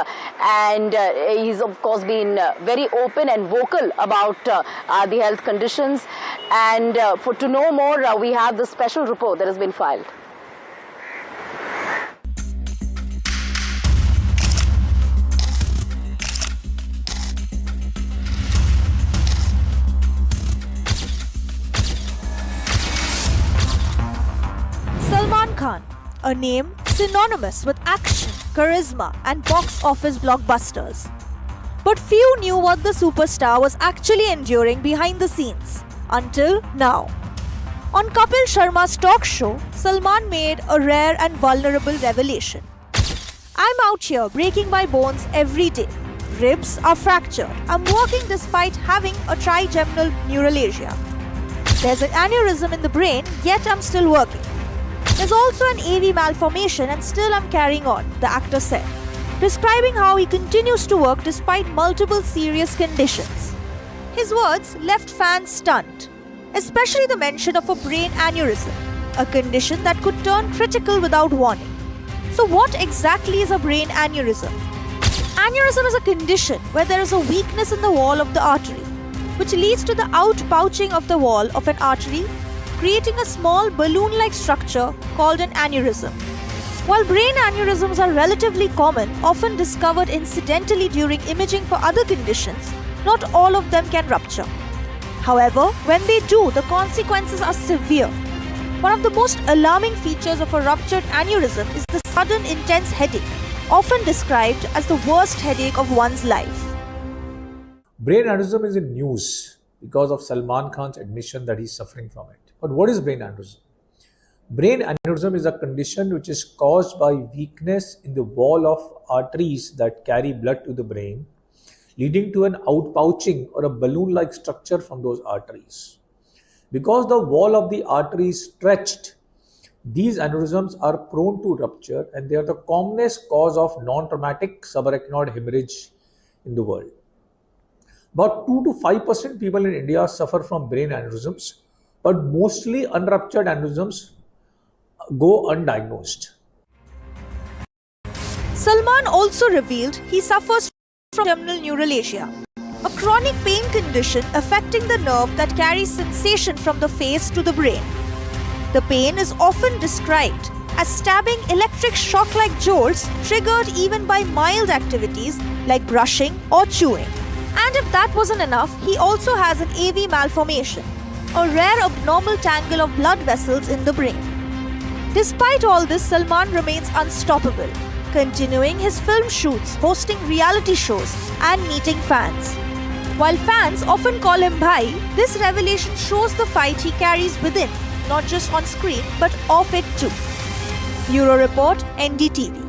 S17: and he's of course been very open and vocal about the health conditions. And to know more, we have the special report that has been filed.
S18: Salman Khan, a name synonymous with action, charisma and box office blockbusters. But few knew what the superstar was actually enduring behind the scenes, until now. On Kapil Sharma's talk show, Salman made a rare and vulnerable revelation. "I'm out here breaking my bones every day. Ribs are fractured. I'm working despite having a trigeminal neuralgia. There's an aneurysm in the brain, yet I'm still working. There's also an AV malformation and still I'm carrying on," the actor said, describing how he continues to work despite multiple serious conditions. His words left fans stunned, especially the mention of a brain aneurysm, a condition that could turn critical without warning. So what exactly is a brain aneurysm? Aneurysm is a condition where there is a weakness in the wall of the artery, which leads to the outpouching of the wall of an artery, creating a small balloon-like structure called an aneurysm. While brain aneurysms are relatively common, often discovered incidentally during imaging for other conditions, not all of them can rupture. However, when they do, the consequences are severe. One of the most alarming features of a ruptured aneurysm is the sudden intense headache, often described as the worst headache of one's life.
S19: Brain aneurysm is in news because of Salman Khan's admission that he's suffering from it. But what is brain aneurysm? Brain aneurysm is a condition which is caused by weakness in the wall of arteries that carry blood to the brain, leading to an outpouching or a balloon-like structure from those arteries. Because the wall of the artery is stretched, these aneurysms are prone to rupture, and they are the commonest cause of non-traumatic subarachnoid hemorrhage in the world. About 2 to 5% people in India suffer from brain aneurysms, but mostly unruptured aneurysms go undiagnosed.
S18: Salman also revealed he suffers from terminal neuralgia, a chronic pain condition affecting the nerve that carries sensation from the face to the brain. The pain is often described as stabbing electric shock-like jolts triggered even by mild activities like brushing or chewing. And if that wasn't enough, he also has an AV malformation, a rare abnormal tangle of blood vessels in the brain. Despite all this, Salman remains unstoppable, continuing his film shoots, hosting reality shows, and meeting fans. While fans often call him Bhai, this revelation shows the fight he carries within, not just on screen, but off it too. Bureau Report, NDTV.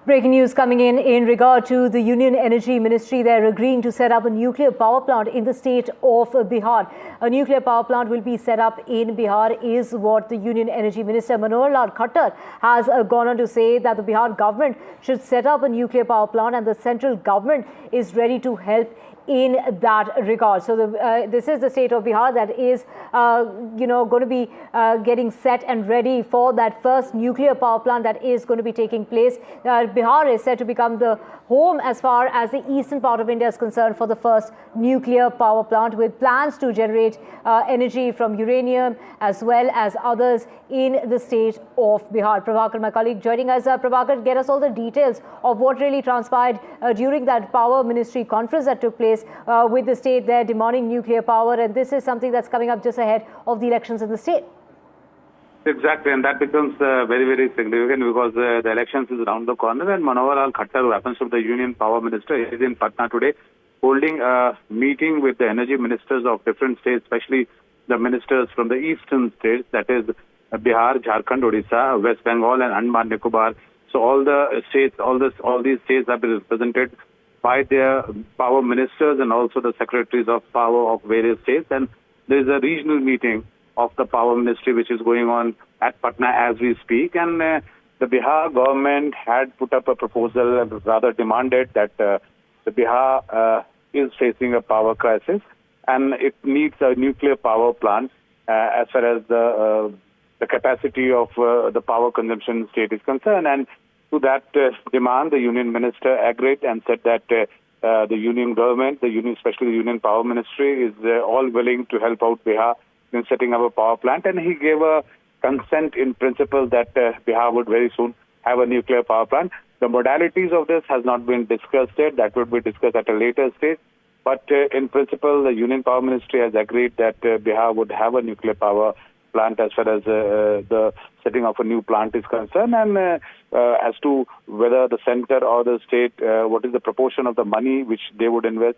S1: Breaking news coming in regard to the Union Energy Ministry. They're agreeing to set up a nuclear power plant in the state of Bihar. A nuclear power plant will be set up in Bihar is what the Union Energy Minister Manohar Lal Khattar has gone on to say, that the Bihar government should set up a nuclear power plant and the central government is ready to help in that regard. So this is the state of Bihar that is, going to be getting set and ready for that first nuclear power plant that is going to be taking place. Bihar is set to become the home as far as the eastern part of India is concerned for the first nuclear power plant, with plans to generate energy from uranium as well as others in the state of Bihar. Prabhakar, my colleague, joining us. Prabhakar, get us all the details of what really transpired during that power ministry conference that took place with the state there demanding nuclear power, and this is something that's coming up just ahead of the elections in the state.
S20: Exactly, and that becomes very, very significant because the elections is around the corner, and Manohar Lal Khattar, who happens to be the Union Power Minister, is in Patna today holding a meeting with the energy ministers of different states, especially the ministers from the eastern states, that is Bihar, Jharkhand, Odisha, West Bengal and Andaman Nicobar. So all the states, all these states have been represented by their power ministers and also the secretaries of power of various states, and there is a regional meeting of the power ministry which is going on at Patna as we speak, and the Bihar government had put up a proposal and rather demanded that the Bihar is facing a power crisis and it needs a nuclear power plant as far as the capacity of the power consumption state is concerned. And to that demand, the union minister agreed and said that the union government, especially the union power ministry, is all willing to help out Bihar in setting up a power plant, and he gave a consent in principle that Bihar would very soon have a nuclear power plant. The modalities of this has not been discussed yet. That would be discussed at a later stage. But in principle, the Union Power Ministry has agreed that Bihar would have a nuclear power plant as far as the setting of a new plant is concerned, and as to whether the center or the state, what is the proportion of the money which they would invest,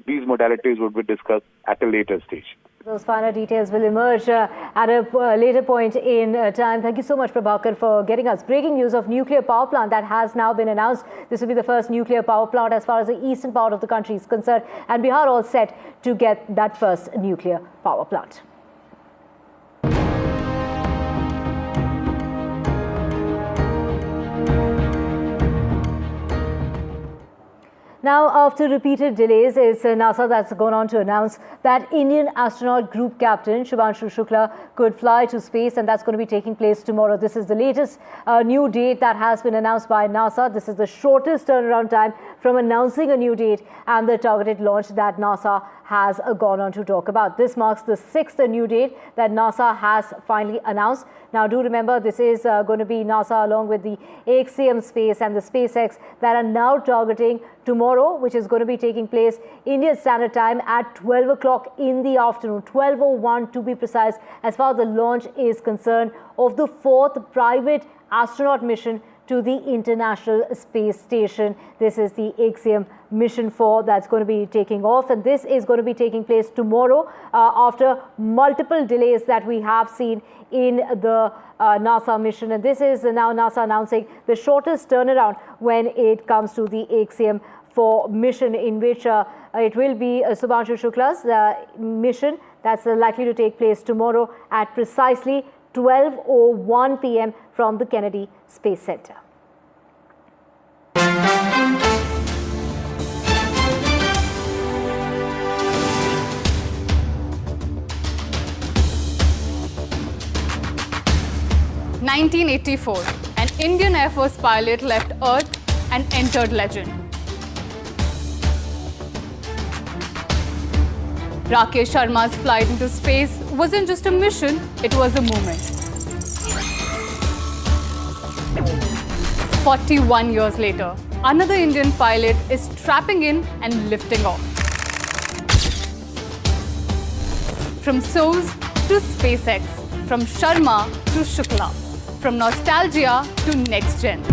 S20: these modalities would be discussed at a later stage.
S1: Those finer details will emerge at a later point in time. Thank you so much, Prabhakar, for getting us breaking news of nuclear power plant that has now been announced. This will be the first nuclear power plant as far as the eastern part of the country is concerned, and Bihar all set to get that first nuclear power plant. Now, after repeated delays, it's NASA that's gone on to announce that Indian astronaut group captain Shubhanshu Shukla could fly to space, and that's going to be taking place tomorrow. This is the latest new date that has been announced by NASA. This is the shortest turnaround time from announcing a new date and the targeted launch that NASA has gone on to talk about. This marks the 6th new date that NASA has finally announced. Now, do remember, this is going to be NASA along with the Axiom Space and the SpaceX that are now targeting tomorrow, which is going to be taking place Indian Standard Time at 12 o'clock in the afternoon, 12:01 to be precise, as far as the launch is concerned of the 4th private astronaut mission to the International Space Station. This is the Axiom Mission 4 that's going to be taking off, and this is going to be taking place tomorrow after multiple delays that we have seen in the NASA mission. And this is now NASA announcing the shortest turnaround when it comes to the Axiom 4 mission, in which it will be Shubhanshu Shukla's mission that's likely to take place tomorrow at precisely 12:01 p.m. from the Kennedy Space Center.
S21: In 1984, an Indian Air Force pilot left Earth and entered legend. Rakesh Sharma's flight into space wasn't just a mission, it was a movement. 41 years later, another Indian pilot is strapping in and lifting off. From Soyuz to SpaceX, from Sharma to Shukla, from nostalgia to next gen.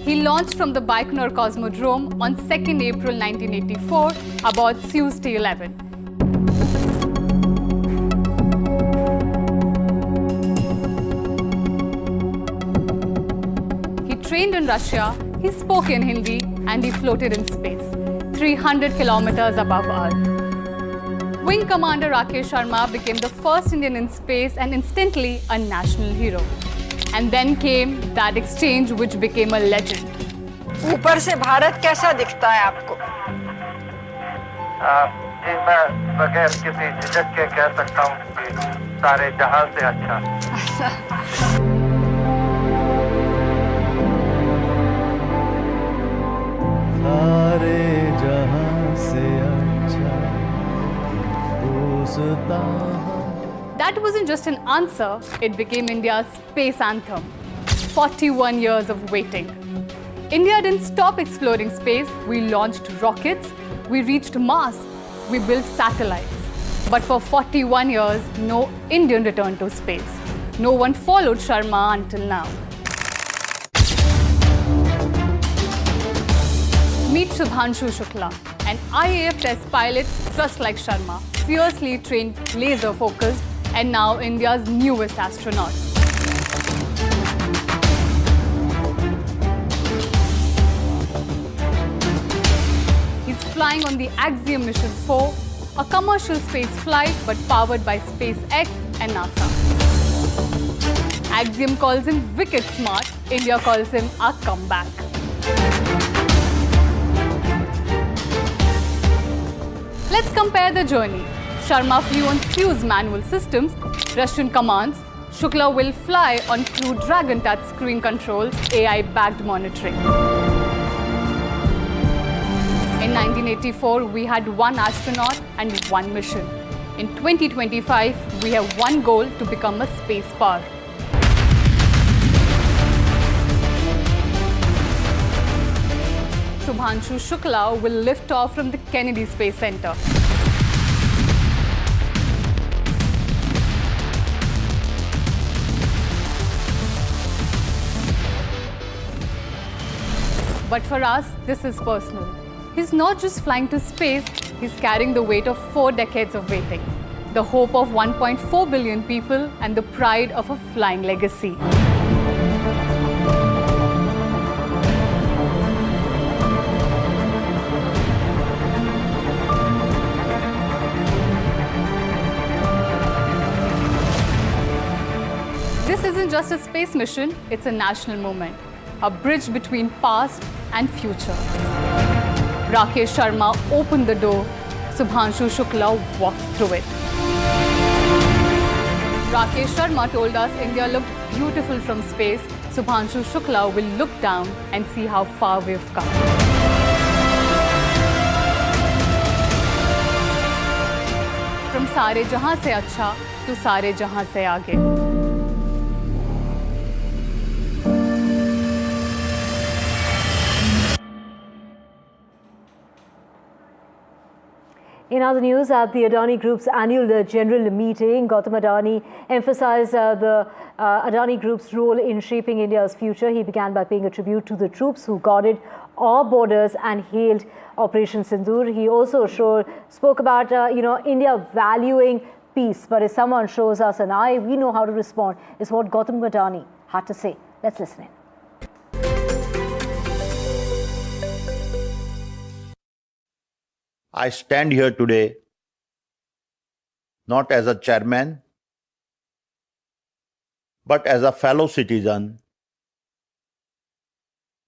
S21: He launched from the Baikonur Cosmodrome on 2nd April 1984 aboard Soyuz T-11. He trained in Russia, he spoke in Hindi, and he floated in space, 300 kilometers above Earth. Wing Commander Rakesh Sharma became the first Indian in space and instantly a national hero. And then came that exchange which became a legend.
S22: ऊपर से भारत कैसा दिखता है आपको?
S23: जी मैं बगैर किसी झिझक के कह सकता हूँ कि सारे जहां से अच्छा।
S24: सारे जहां से अच्छा दोस्ता।
S21: That wasn't just an answer, it became India's space anthem. 41 years of waiting. India didn't stop exploring space. We launched rockets, we reached Mars, we built satellites. But for 41 years, no Indian returned to space. No one followed Sharma until now. Meet Shubhanshu Shukla, an IAF test pilot just like Sharma, fiercely trained, laser-focused, and now India's newest astronaut. He's flying on the Axiom Mission 4, a commercial space flight but powered by SpaceX and NASA. Axiom calls him wicked smart, India calls him a comeback. Let's compare the journey. Sharma flew on Soyuz manual systems, Russian commands. Shukla will fly on Crew Dragon touchscreen controls, AI-backed monitoring. In 1984, we had one astronaut and one mission. In 2025, we have one goal to become a space power. Shubhanshu Shukla will lift off from the Kennedy Space Center. But for us, this is personal. He's not just flying to space, he's carrying the weight of 4 decades of waiting, the hope of 1.4 billion people, and the pride of a flying legacy. This isn't just a space mission, it's a national movement. a bridge between past and future. Rakesh Sharma opened the door. Subhanshu Shukla walked through it. Rakesh Sharma told us India looked beautiful from space. Subhanshu Shukla will look down and see how far we've come. From Sare Jahan Se Acha to Sare Jahan Se Aage.
S1: In other news, at the Adani Group's annual general meeting, Gautam Adani emphasized the Adani Group's role in shaping India's future. He began by paying a tribute to the troops who guarded our borders and hailed Operation Sindoor. He also spoke about, India valuing peace. But if someone shows us an eye, we know how to respond, is what Gautam Adani had to say. Let's listen in.
S2: I stand here today not as a chairman, but as a fellow citizen,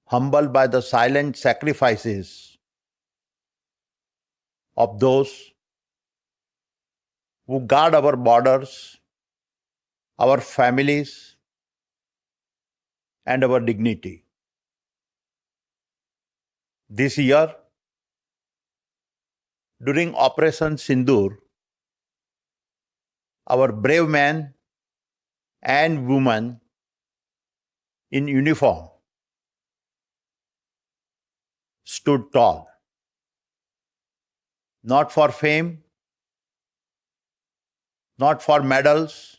S2: humbled by the silent sacrifices of those who guard our borders, our families, and our dignity. This year, during Operation Sindoor, our brave men and women in uniform stood tall, not for fame, not for medals,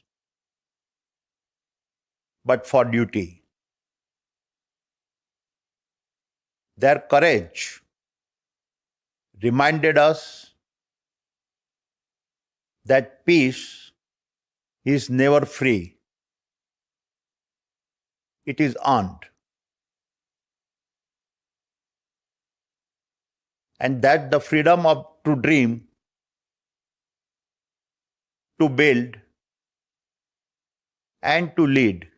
S2: but for duty. Their courage reminded us that peace is never free. It is earned. And that the freedom to dream, to build, and to lead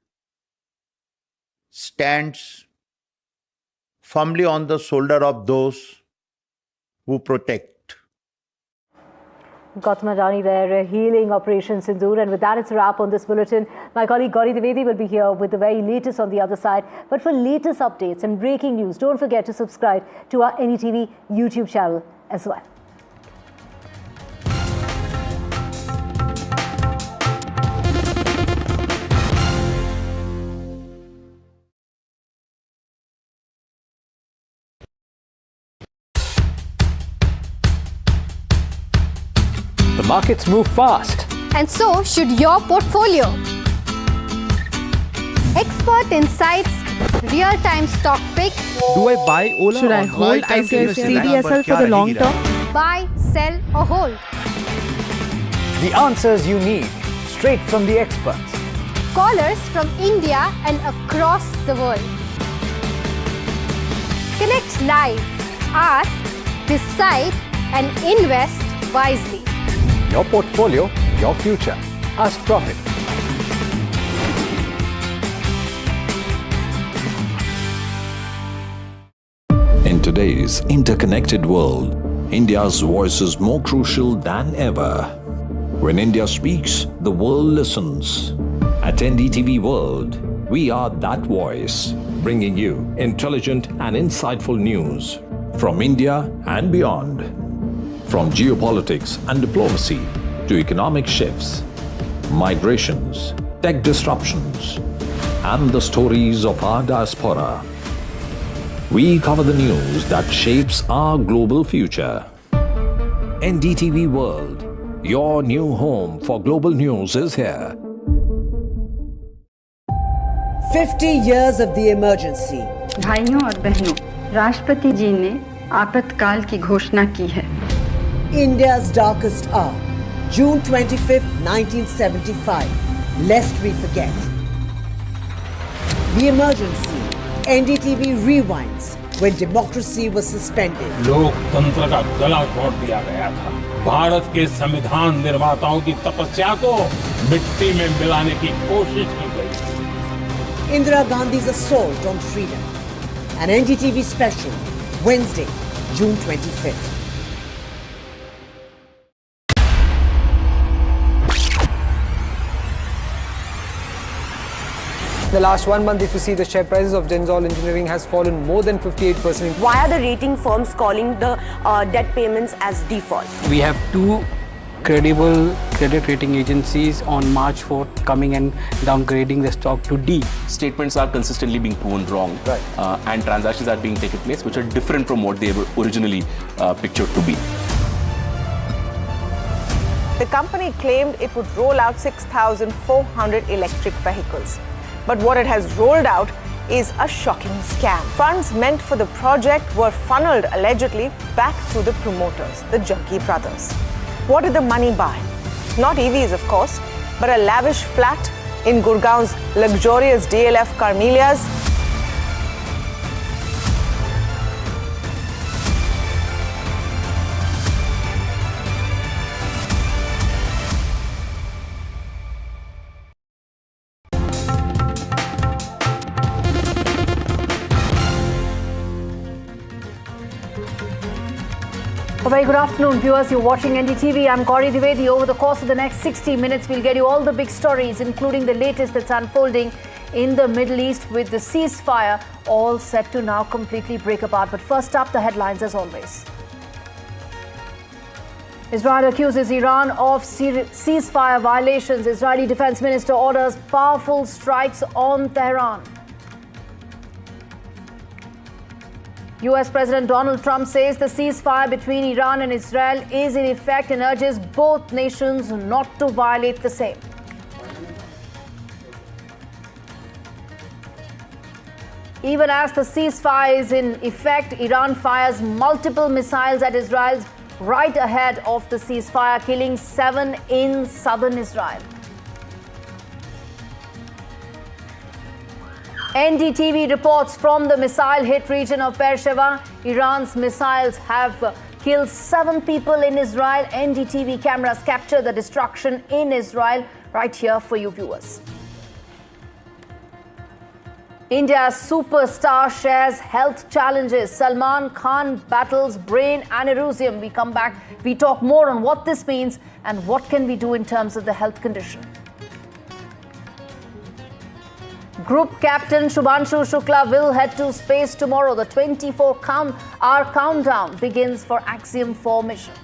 S2: stands firmly on the shoulder of those who protect.
S1: Gautam Adani there, healing Operation Sindoor. And with that, it's a wrap on this bulletin. My colleague Gauri Dwivedi will be here with the very latest on the other side. But for latest updates and breaking news, don't forget to subscribe to our NDTV YouTube channel as well.
S3: The markets move fast.
S4: And so should your portfolio. Expert insights, real-time stock picks.
S5: Do I buy Ola?
S25: Should I hold CDSL for the long term?
S4: Buy, sell or hold.
S3: The answers you need, straight from the experts.
S4: Callers from India and across the world. Connect live, ask, decide and invest wisely.
S3: Your portfolio, your future. Ask Profit.
S9: In today's interconnected world, India's voice is more crucial than ever. When India speaks, the world listens. At NDTV World, we are that voice, bringing you intelligent and insightful news from India and beyond. From geopolitics and diplomacy to economic shifts, migrations, tech disruptions, and the stories of our diaspora, we cover the news that shapes our global future. NDTV World, your new home for global news is here.
S6: 50 years of the emergency.
S7: भाइयों और बहनों, राष्ट्रपति जी ने आपातकाल की घोषणा की है.
S6: India's darkest hour, June 25th, 1975. Lest we forget. The emergency, NDTV rewinds when democracy was suspended.
S8: लोकतंत्र का गला घोट दिया गया था. भारत के संविधान निर्माताओं की तपस्या को मिट्टी में मिलाने की कोशिश की गई.
S6: Indira Gandhi's assault on freedom. An NDTV special, Wednesday, June 25th.
S5: The last 1 month, if you see, the share prices of Denzol Engineering has fallen more than 58%.
S10: Why are the rating firms calling the debt payments as default?
S11: We have two credible credit rating agencies on March 4th coming and downgrading the stock to D.
S12: Statements are consistently being proven wrong, and transactions are being taken place which are different from what they were originally pictured to be.
S13: The company claimed it would roll out 6,400 electric vehicles. But what it has rolled out is a shocking scam. Funds meant for the project were funneled allegedly back to the promoters, the Jaggi brothers. What did the money buy? Not EVs, of course, but a lavish flat in Gurgaon's luxurious DLF Carmelias.
S1: A very good afternoon, viewers. You're watching NDTV. I'm Gauri Dwivedi. Over the course of the next 60 minutes, we'll get you all the big stories, including the latest that's unfolding in the Middle East with the ceasefire all set to now completely break apart. But first up, the headlines as always. Israel accuses Iran of ceasefire violations. Israeli Defense Minister orders powerful strikes on Tehran. US President Donald Trump says the ceasefire between Iran and Israel is in effect and urges both nations not to violate the same. Even as the ceasefire is in effect, Iran fires multiple missiles at Israel right ahead of the ceasefire, killing 7 in southern Israel. NDTV reports from the missile-hit region of Be'er Sheva. Iran's missiles have killed 7 people in Israel. NDTV cameras capture the destruction in Israel right here for you viewers. India's superstar shares health challenges. Salman Khan battles brain aneurysm. We come back, we talk more on what this means and what can we do in terms of the health condition. Group Captain Shubhanshu Shukla will head to space tomorrow. The 24-hour countdown begins for Axiom 4 mission.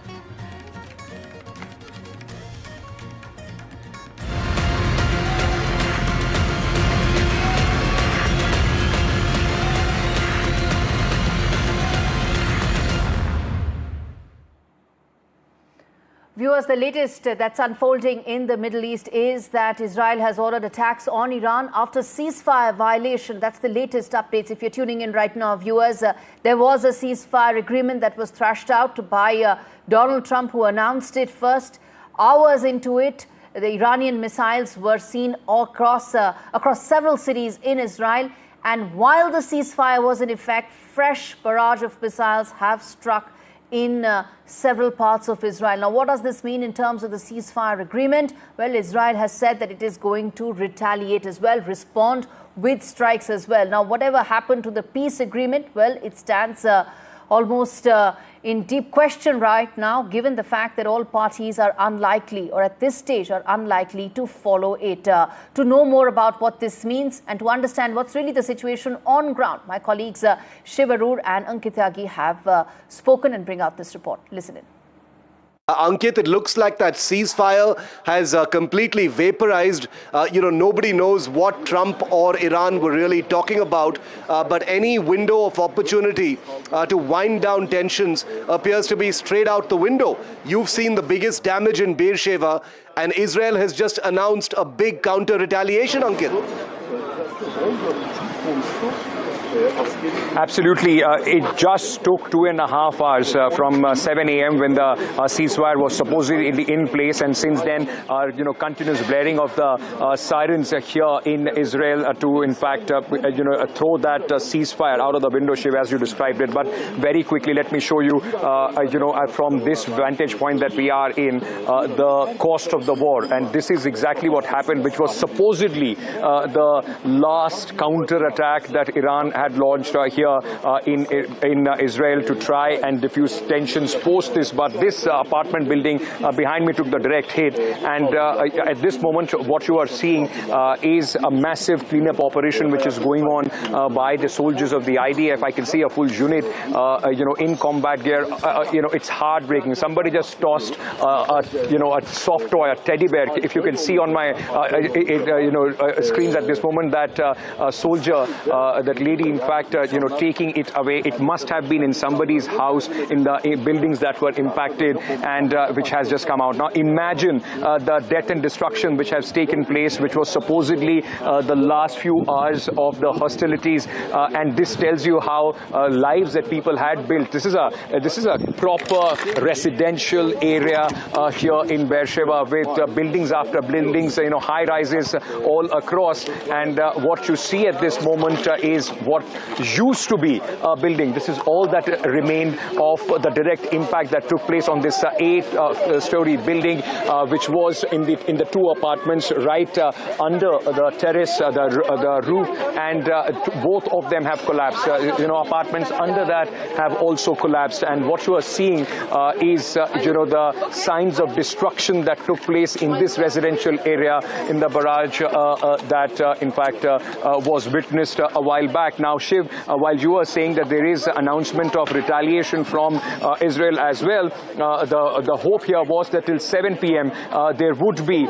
S1: Viewers, the latest that's unfolding in the Middle East is that Israel has ordered attacks on Iran after ceasefire violation. That's the latest updates. If you're tuning in right now, viewers, there was a ceasefire agreement that was thrashed out by Donald Trump, who announced it first. Hours into it, the Iranian missiles were seen across several cities in Israel. And while the ceasefire was in effect, fresh barrage of missiles have struck in several parts of Israel. Now, what does this mean in terms of the ceasefire agreement? Well, Israel has said that it is going to retaliate as well, respond with strikes as well. Now, whatever happened to the peace agreement, well, it stands almost in deep question right now, given the fact that all parties are unlikely, or at this stage are unlikely to follow it. To know more about what this means and to understand what's really the situation on ground, my colleagues Shiv Arur and Ankit Tyagi have spoken and bring out this report. Listen in.
S26: Ankit, it looks like that ceasefire has completely vaporized. Nobody knows what Trump or Iran were really talking about, but any window of opportunity to wind down tensions appears to be straight out the window. You've seen the biggest damage in Be'er Sheva, and Israel has just announced a big counter-retaliation, Ankit.
S27: Absolutely. It just took 2.5 hours from 7 a.m. when the ceasefire was supposedly in place, and since then, continuous blaring of the sirens here in Israel to, in fact, throw that ceasefire out of the window, Shiv, as you described it. But very quickly, let me show you, from this vantage point that we are in, the cost of the war, and this is exactly what happened, which was supposedly the last counter-attack that Iran had launched here in Israel to try and diffuse tensions post this. But this apartment building behind me took the direct hit. And at this moment, what you are seeing is a massive cleanup operation which is going on by the soldiers of the IDF. I can see a full unit, in combat gear. It's heartbreaking. Somebody just tossed, a soft toy, a teddy bear. If you can see on my, screens at this moment, that soldier, that lady, in fact, taking it away. It must have been in somebody's house in the buildings that were impacted, and which has just come out. Now imagine the death and destruction which has taken place, which was supposedly the last few hours of the hostilities, and this tells you how lives that people had built. This is a proper residential area here in Be'er Sheva, with buildings after buildings, high rises all across. And what you see at this moment is what used to be a building. This is all that remained of the direct impact that took place on this 8-story building, which was in the two apartments right under the terrace, the roof, and both of them have collapsed. Apartments under that have also collapsed. And what you are seeing is the signs of destruction that took place in this residential area in the barrage that in fact was witnessed a while back. Now, Shiv, while you are saying that there is announcement of retaliation from Israel as well, the hope here was that till 7 p.m. There would be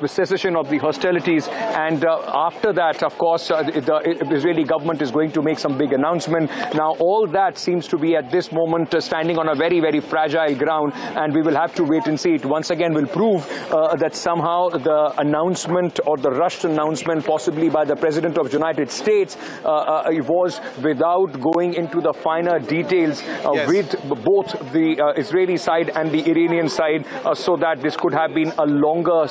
S27: cessation of the hostilities, and after that, of course, the Israeli government is going to make some big announcement. Now all that seems to be at this moment standing on a very, very fragile ground, and we will have to wait and see. It once again will prove that somehow the announcement, or the rushed announcement possibly by the President of the United States, was without going into the finer details with both the Israeli side and the Iranian side, so that this could have been a longer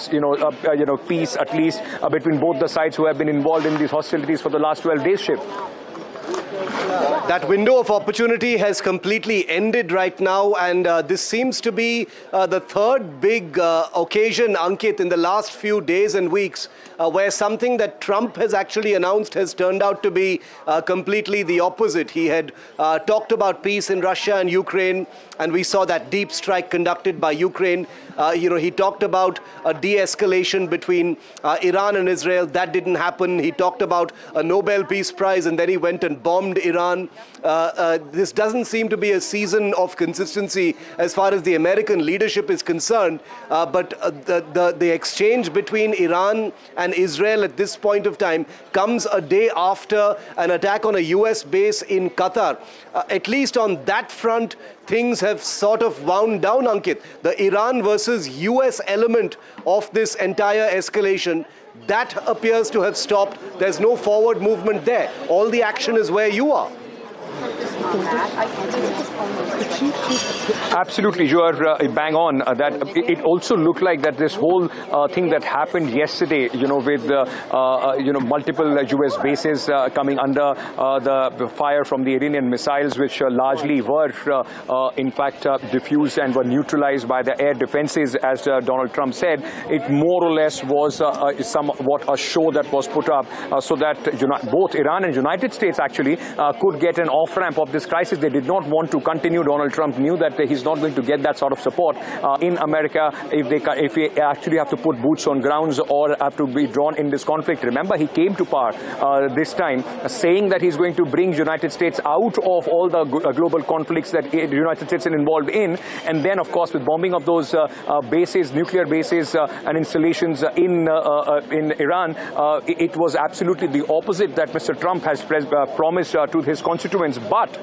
S27: peace, at least between both the sides who have been involved in these hostilities for the last 12 days, Shiv.
S26: That window of opportunity has completely ended right now, and this seems to be the third big occasion, Ankit, in the last few days and weeks, where something that Trump has actually announced has turned out to be completely the opposite. He had talked about peace in Russia and Ukraine, and we saw that deep strike conducted by Ukraine. He talked about a de-escalation between Iran and Israel. That didn't happen. He talked about a Nobel Peace Prize, and then he went and bombed Iran. This doesn't seem to be a season of consistency as far as the American leadership is concerned. But the exchange between Iran and Israel at this point of time comes a day after an attack on a US base in Qatar. At least on that front, things have sort of wound down, Ankit. The Iran versus US element of this entire escalation, that appears to have stopped. There's no forward movement there. All the action is where you are.
S27: Absolutely, you are bang on. That it also looked like that this whole thing that happened yesterday, with multiple US bases coming under the fire from the Iranian missiles, which largely were in fact diffused and were neutralized by the air defenses, as Donald Trump said. It more or less was somewhat a show that was put up so that both Iran and United States actually could get an off-ramp of this crisis. They did not want to continue. Donald Trump knew that he's not going to get that sort of support in America if they actually have to put boots on grounds or have to be drawn in this conflict. Remember, he came to power this time saying that he's going to bring United States out of all the global conflicts that the United States is involved in. And then, of course, with bombing of those bases, nuclear bases and installations in Iran, it was absolutely the opposite that Mr. Trump has promised to his constituents. But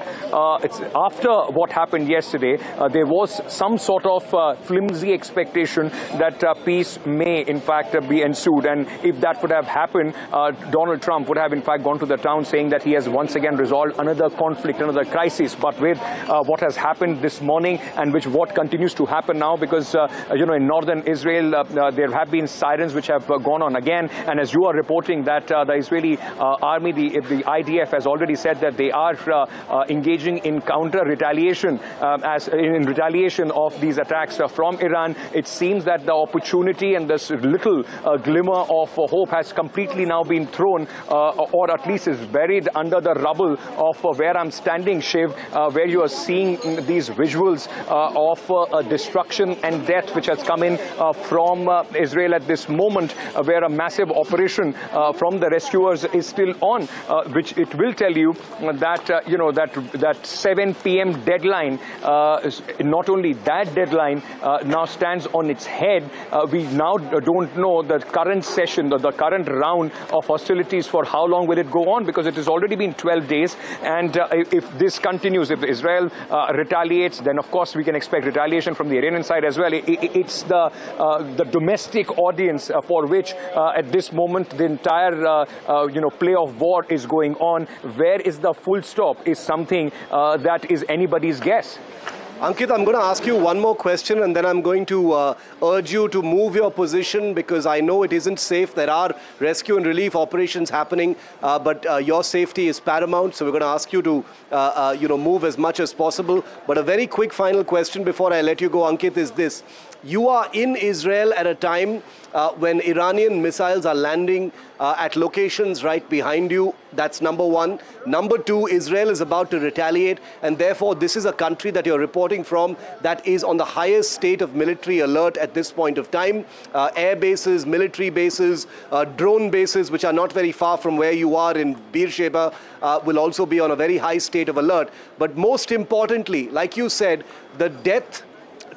S27: it's after what happened yesterday, there was some sort of flimsy expectation that peace may in fact be ensued. And if that would have happened, Donald Trump would have in fact gone to the town saying that he has once again resolved another conflict, another crisis. But with what has happened this morning, and what continues to happen now, because in northern Israel there have been sirens which have gone on again, and as you are reporting that the Israeli army, the IDF, has already said that they are engaging in counter-retaliation in retaliation of these attacks from Iran. It seems that the opportunity and this little glimmer of hope has completely now been thrown, or at least is buried under the rubble of where I'm standing, Shiv, where you are seeing these visuals of destruction and death which has come in from Israel at this moment, where a massive operation from the rescuers is still on, which it will tell you that that 7 p.m. deadline, not only that deadline now stands on its head. We now don't know the current session, the current round of hostilities, for how long will it go on, because it has already been 12 days. And if this continues, if Israel retaliates, then of course we can expect retaliation from the Iranian side as well. It's the domestic audience for which at this moment the entire play of war is going on. Where is the full stop is something that is anybody's guess.
S26: Ankit, I'm going to ask you one more question, and then I'm going to urge you to move your position, because I know it isn't safe. There are rescue and relief operations happening, but your safety is paramount. So we're going to ask you to move as much as possible. But a very quick final question before I let you go, Ankit, is this. You are in Israel at a time when Iranian missiles are landing at locations right behind you. That's number one. Number two, Israel is about to retaliate, and therefore this is a country that you're reporting from that is on the highest state of military alert at this point of time. Air bases, military bases, drone bases, which are not very far from where you are in Be'er Sheva, will also be on a very high state of alert. But most importantly, like you said, the death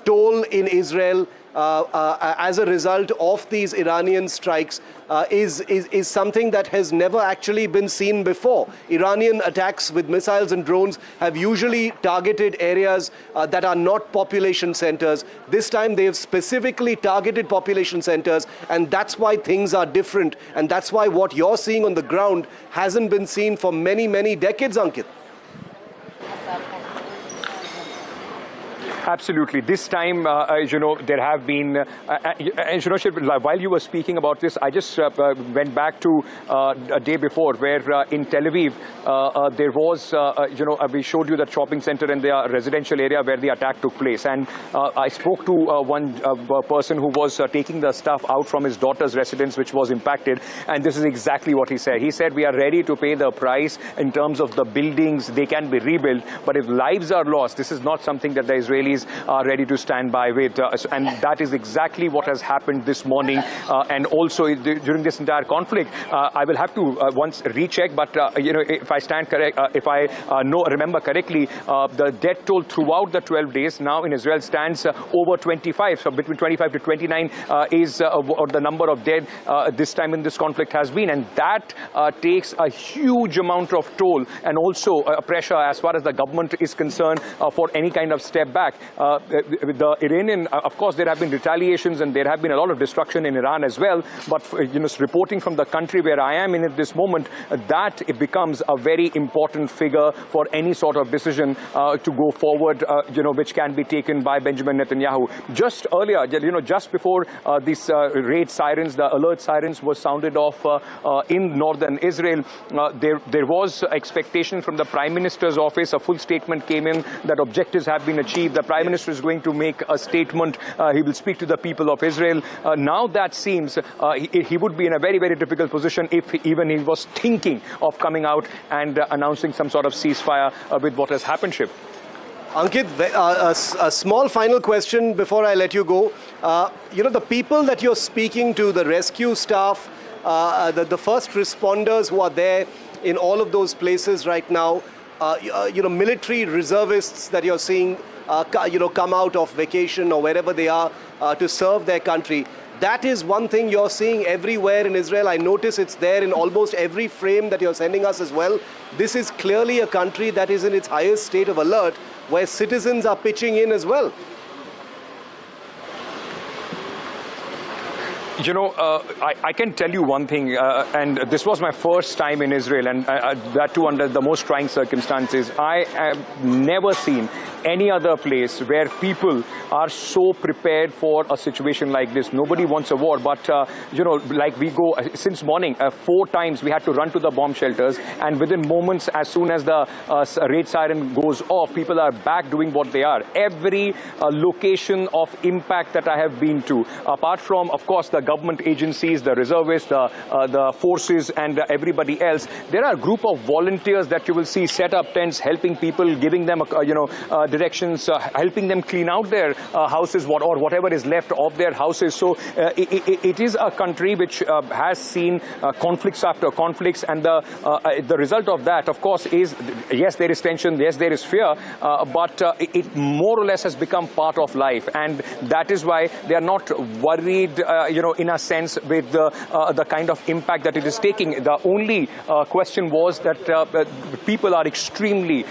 S26: toll in Israel as a result of these Iranian strikes is something that has never actually been seen before. Iranian attacks with missiles and drones have usually targeted areas that are not population centers. This time they have specifically targeted population centers, and that's why things are different. And that's why what you're seeing on the ground hasn't been seen for many, many decades, Ankit.
S27: Absolutely. This time, there have been, while you were speaking about this, I just went back to a day before where in Tel Aviv, there was, we showed you the shopping center and the residential area where the attack took place. And I spoke to one person who was taking the stuff out from his daughter's residence, which was impacted. And this is exactly what he said. He said, we are ready to pay the price in terms of the buildings. They can be rebuilt. But if lives are lost, this is not something that the Israelis are ready to stand by with. And that is exactly what has happened this morning. And also during this entire conflict, I will have to once recheck, but if I stand correct, if I remember correctly, the death toll throughout the 12 days now in Israel stands over 25. So between 25 to 29 is or the number of dead this time in this conflict has been. And that takes a huge amount of toll and also pressure as far as the government is concerned for any kind of step back. The Iranian, of course, there have been retaliations and there have been a lot of destruction in Iran as well. But reporting from the country where I am in at this moment, that it becomes a very important figure for any sort of decision to go forward, which can be taken by Benjamin Netanyahu. Just earlier, just before these raid sirens, the alert sirens were sounded off in northern Israel, there was expectation from the Prime Minister's office. A full statement came in that objectives have been achieved. The Prime Minister is going to make a statement. He will speak to the people of Israel. Now that seems he would be in a very, very difficult position if even he was thinking of coming out and announcing some sort of ceasefire with what has happened, Shiv.
S26: Ankit, a small final question before I let you go. The people that you're speaking to, the rescue staff, the first responders who are there in all of those places right now, military reservists that you're seeing, come out of vacation or wherever they are to serve their country. That is one thing you're seeing everywhere in Israel. I notice it's there in almost every frame that you're sending us as well. This is clearly a country that is in its highest state of alert, where citizens are pitching in as well.
S27: I can tell you one thing, and this was my first time in Israel, and that too under the most trying circumstances. I have never seen any other place where people are so prepared for a situation like this. Nobody wants a war, but like we go since morning, 4 times we had to run to the bomb shelters, and within moments, as soon as the raid siren goes off, people are back doing what they are. Every location of impact that I have been to, apart from, of course, the government agencies, the reservists, the forces, and everybody else, there are a group of volunteers that you will see set up tents, helping people, giving them directions, helping them clean out their houses or whatever is left of their houses. So it is a country which has seen conflicts after conflicts, and the result of that, of course, is yes, there is tension, yes, there is fear, but it more or less has become part of life, and that is why they are not worried, in a sense, with the kind of impact that it is taking. The only question was that people are extremely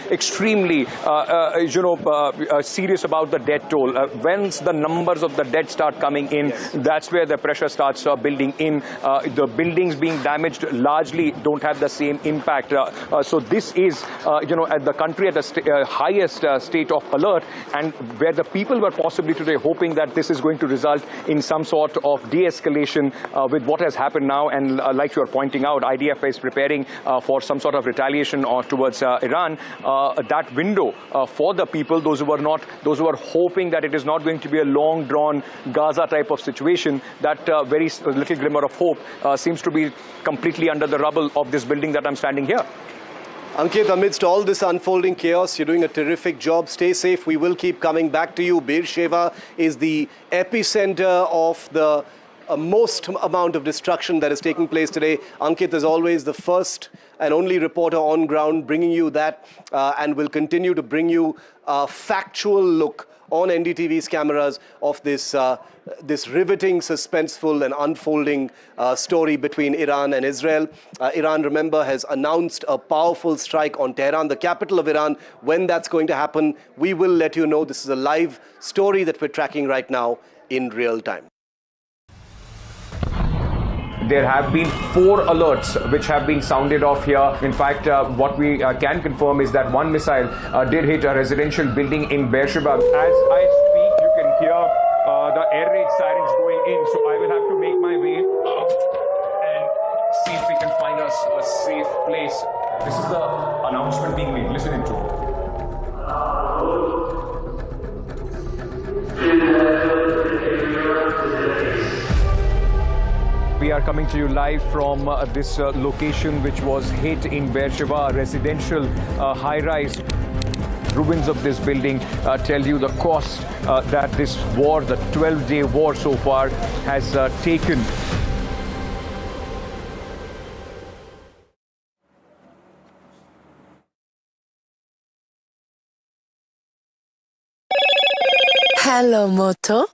S27: serious about the death toll. Once the numbers of the dead start coming in, that's where the pressure starts building in. The buildings being damaged largely don't have the same impact. So this is, at the country at the highest state of alert, and where the people were possibly today hoping that this is going to result in some sort of de-escalation with what has happened now. And like you are pointing out, IDF is preparing for some sort of retaliation towards Iran. That window for the people, those who are hoping that it is not going to be a long-drawn Gaza type of situation, that very little glimmer of hope seems to be completely under the rubble of this building that I'm standing here.
S26: Ankit, amidst all this unfolding chaos, you're doing a terrific job. Stay safe. We will keep coming back to you. Be'er Sheva is the epicenter of the most amount of destruction that is taking place today. Ankit, as always, the first and only reporter on ground bringing you that, and will continue to bring you a factual look on NDTV's cameras of this riveting, suspenseful and unfolding story between Iran and Israel. Iran, remember, has announced a powerful strike on Tehran, the capital of Iran. When that's going to happen, we will let you know. This is a live story that we're tracking right now in real time.
S27: There have been 4 alerts which have been sounded off here. In fact, what we can confirm is that one missile did hit a residential building in Be'er Sheva. As I speak, you can hear the air raid sirens going in. So I will have to make my way out and see if we can find us a safe place. This is the announcement being made. Listen into it. We are coming to you live from this location which was hit in Be'er Sheva, residential high-rise. Ruins of this building tell you the cost that this war, the 12-day war so far, has taken.
S14: Hello, Moto.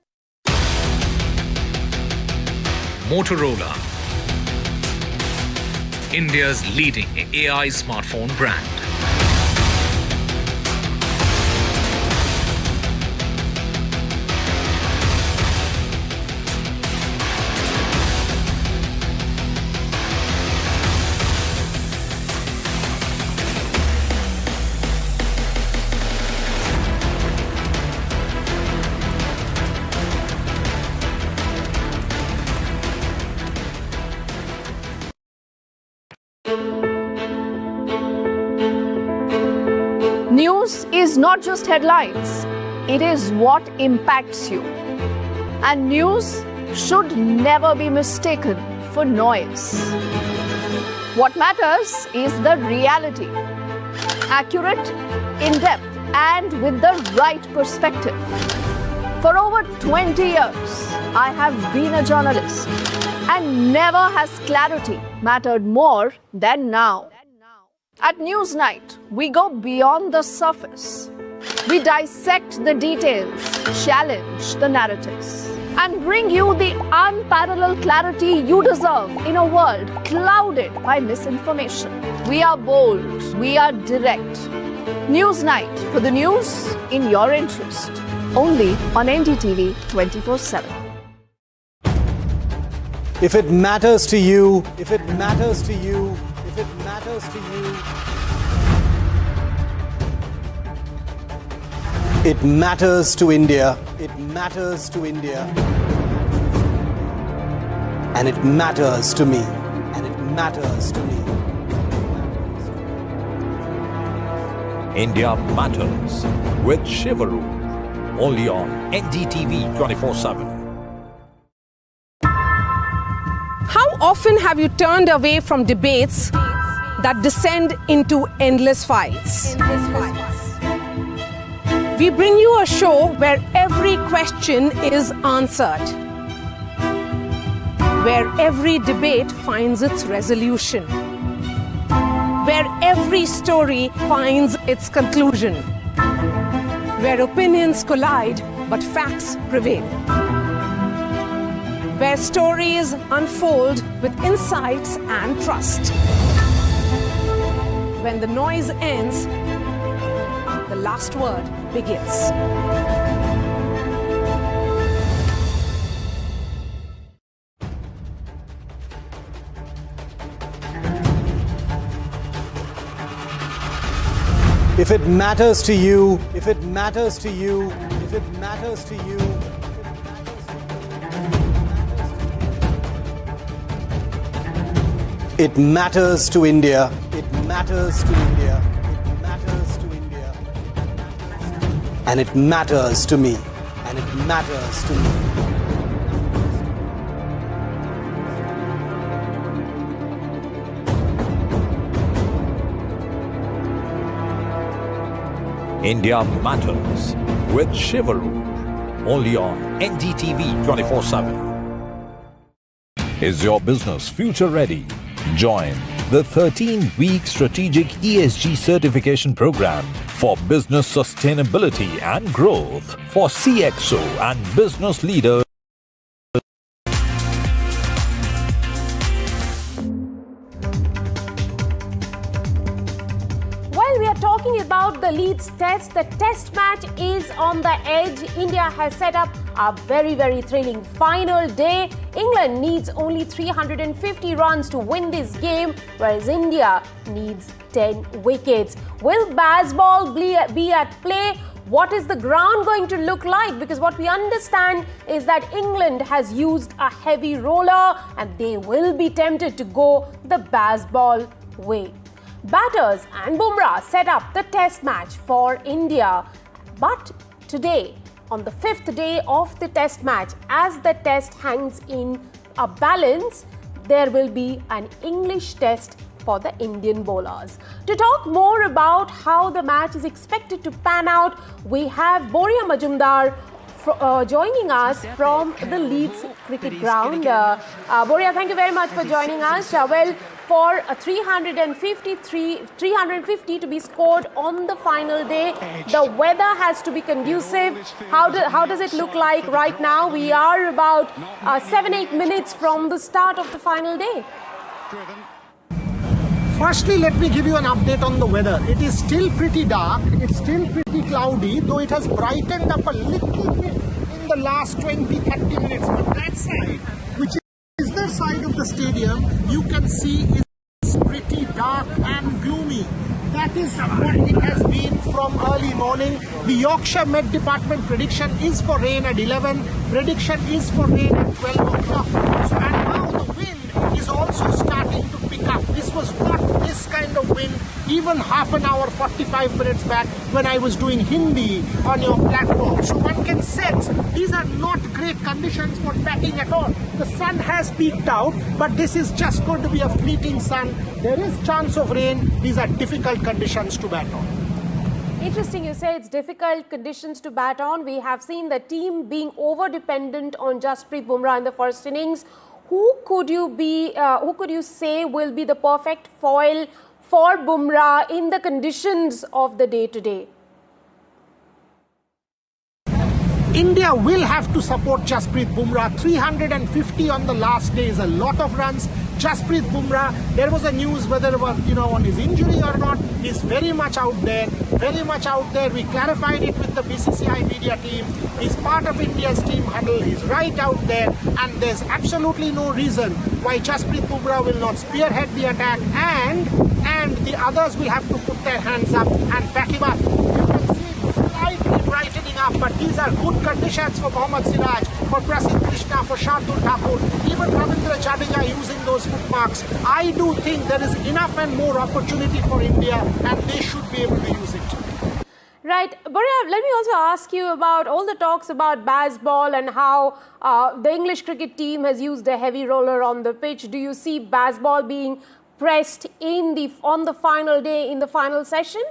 S15: Motorola, India's leading AI smartphone brand.
S16: News is not just headlines, it is what impacts you. And news should never be mistaken for noise. What matters is the reality. Accurate, in-depth, and with the right perspective. For over 20 years, I have been a journalist, and never has clarity mattered more than now. At Newsnight, we go beyond the surface. We dissect the details, challenge the narratives, and bring you the unparalleled clarity you deserve in a world clouded by misinformation. We are bold, we are direct. Newsnight, for the news in your interest. Only on NDTV 24/7.
S3: If it matters to you, if it matters to you, if it matters to you, it matters to India, it matters to India, and it matters to me, and it matters to me.
S9: India Matters with Shivaru, only on NDTV 24/7.
S13: How often have you turned away from debates that descend into endless fights? We bring you a show where every question is answered, where every debate finds its resolution, where every story finds its conclusion, where opinions collide but facts prevail, where stories unfold with insights and trust. When the noise ends, the last word begins.
S3: If it matters to you, if it matters to you, if it matters to you, it matters to India, it matters to India, it matters to India, and it matters to me, and it matters to me.
S9: India Matters with Shivaru, only on NDTV 24/7. Is your business future ready? Join the 13-week strategic ESG certification program for business sustainability and growth for CXO and business leaders.
S1: We are talking about the Leeds test. The test match is on the edge. India has set up a very, very thrilling final day. England needs only 350 runs to win this game, whereas India needs 10 wickets. Will baseball be at play? What is the ground going to look like? Because what we understand is that England has used a heavy roller and they will be tempted to go the baseball way. Batters and Bumrah set up the test match for India. But today, on the 5th day of the test match, as the test hangs in a balance, there will be an English test for the Indian bowlers. To talk more about how the match is expected to pan out, we have Boria Majumdar joining us from the Leeds cricket ground. Boria, thank you very much for joining us. For a 350 to be scored on the final day, the weather has to be conducive. How does it look like right now? We are about 7-8 minutes from the start of the final day.
S17: Firstly, let me give you an update on the weather. It is still pretty dark, it's still pretty cloudy, though it has brightened up a little bit in the last 20-30 minutes. But that side, which is the side of the stadium, you can see is pretty dark and gloomy. That is what it has been from early morning. The Yorkshire Met Department prediction is for rain at 11, prediction is for rain at 12 o'clock. So, and now the wind is also starting to pick up. This was not this kind of wind even half an hour, 45 minutes back when I was doing Hindi on your platform. So one can sense these are not great conditions for batting at all. The sun has peaked out, but this is just going to be a fleeting sun. There is chance of rain. These are difficult conditions to bat on.
S1: Interesting, you say it's difficult conditions to bat on. We have seen the team being over-dependent on Jasprit Bumrah in the first innings. Who could you say will be the perfect foil for Bumrah in the conditions of the day today?
S17: India will have to support Jasprit Bumrah. 350 on the last day is a lot of runs. Jasprit Bumrah, there was a news whether on his injury or not. He's very much out there, very much out there. We clarified it with the BCCI media team. He's part of India's team huddle. He's right out there, and there's absolutely no reason why Jasprit Bumrah will not spearhead the attack, and the others will have to put their hands up and back him up. You can see slightly brightening up, but these are good conditions for Mohammad Siraj, for Prasidh Krishna, for Shardul Thakur, even Ravindra Jadeja using those footmarks. I do think there is enough and more opportunity for India, and they should be able to use it.
S18: Right. Boria, let me also ask you about all the talks about baseball and how the English cricket team has used a heavy roller on the pitch. Do you see baseball being pressed on the final day, in the final session?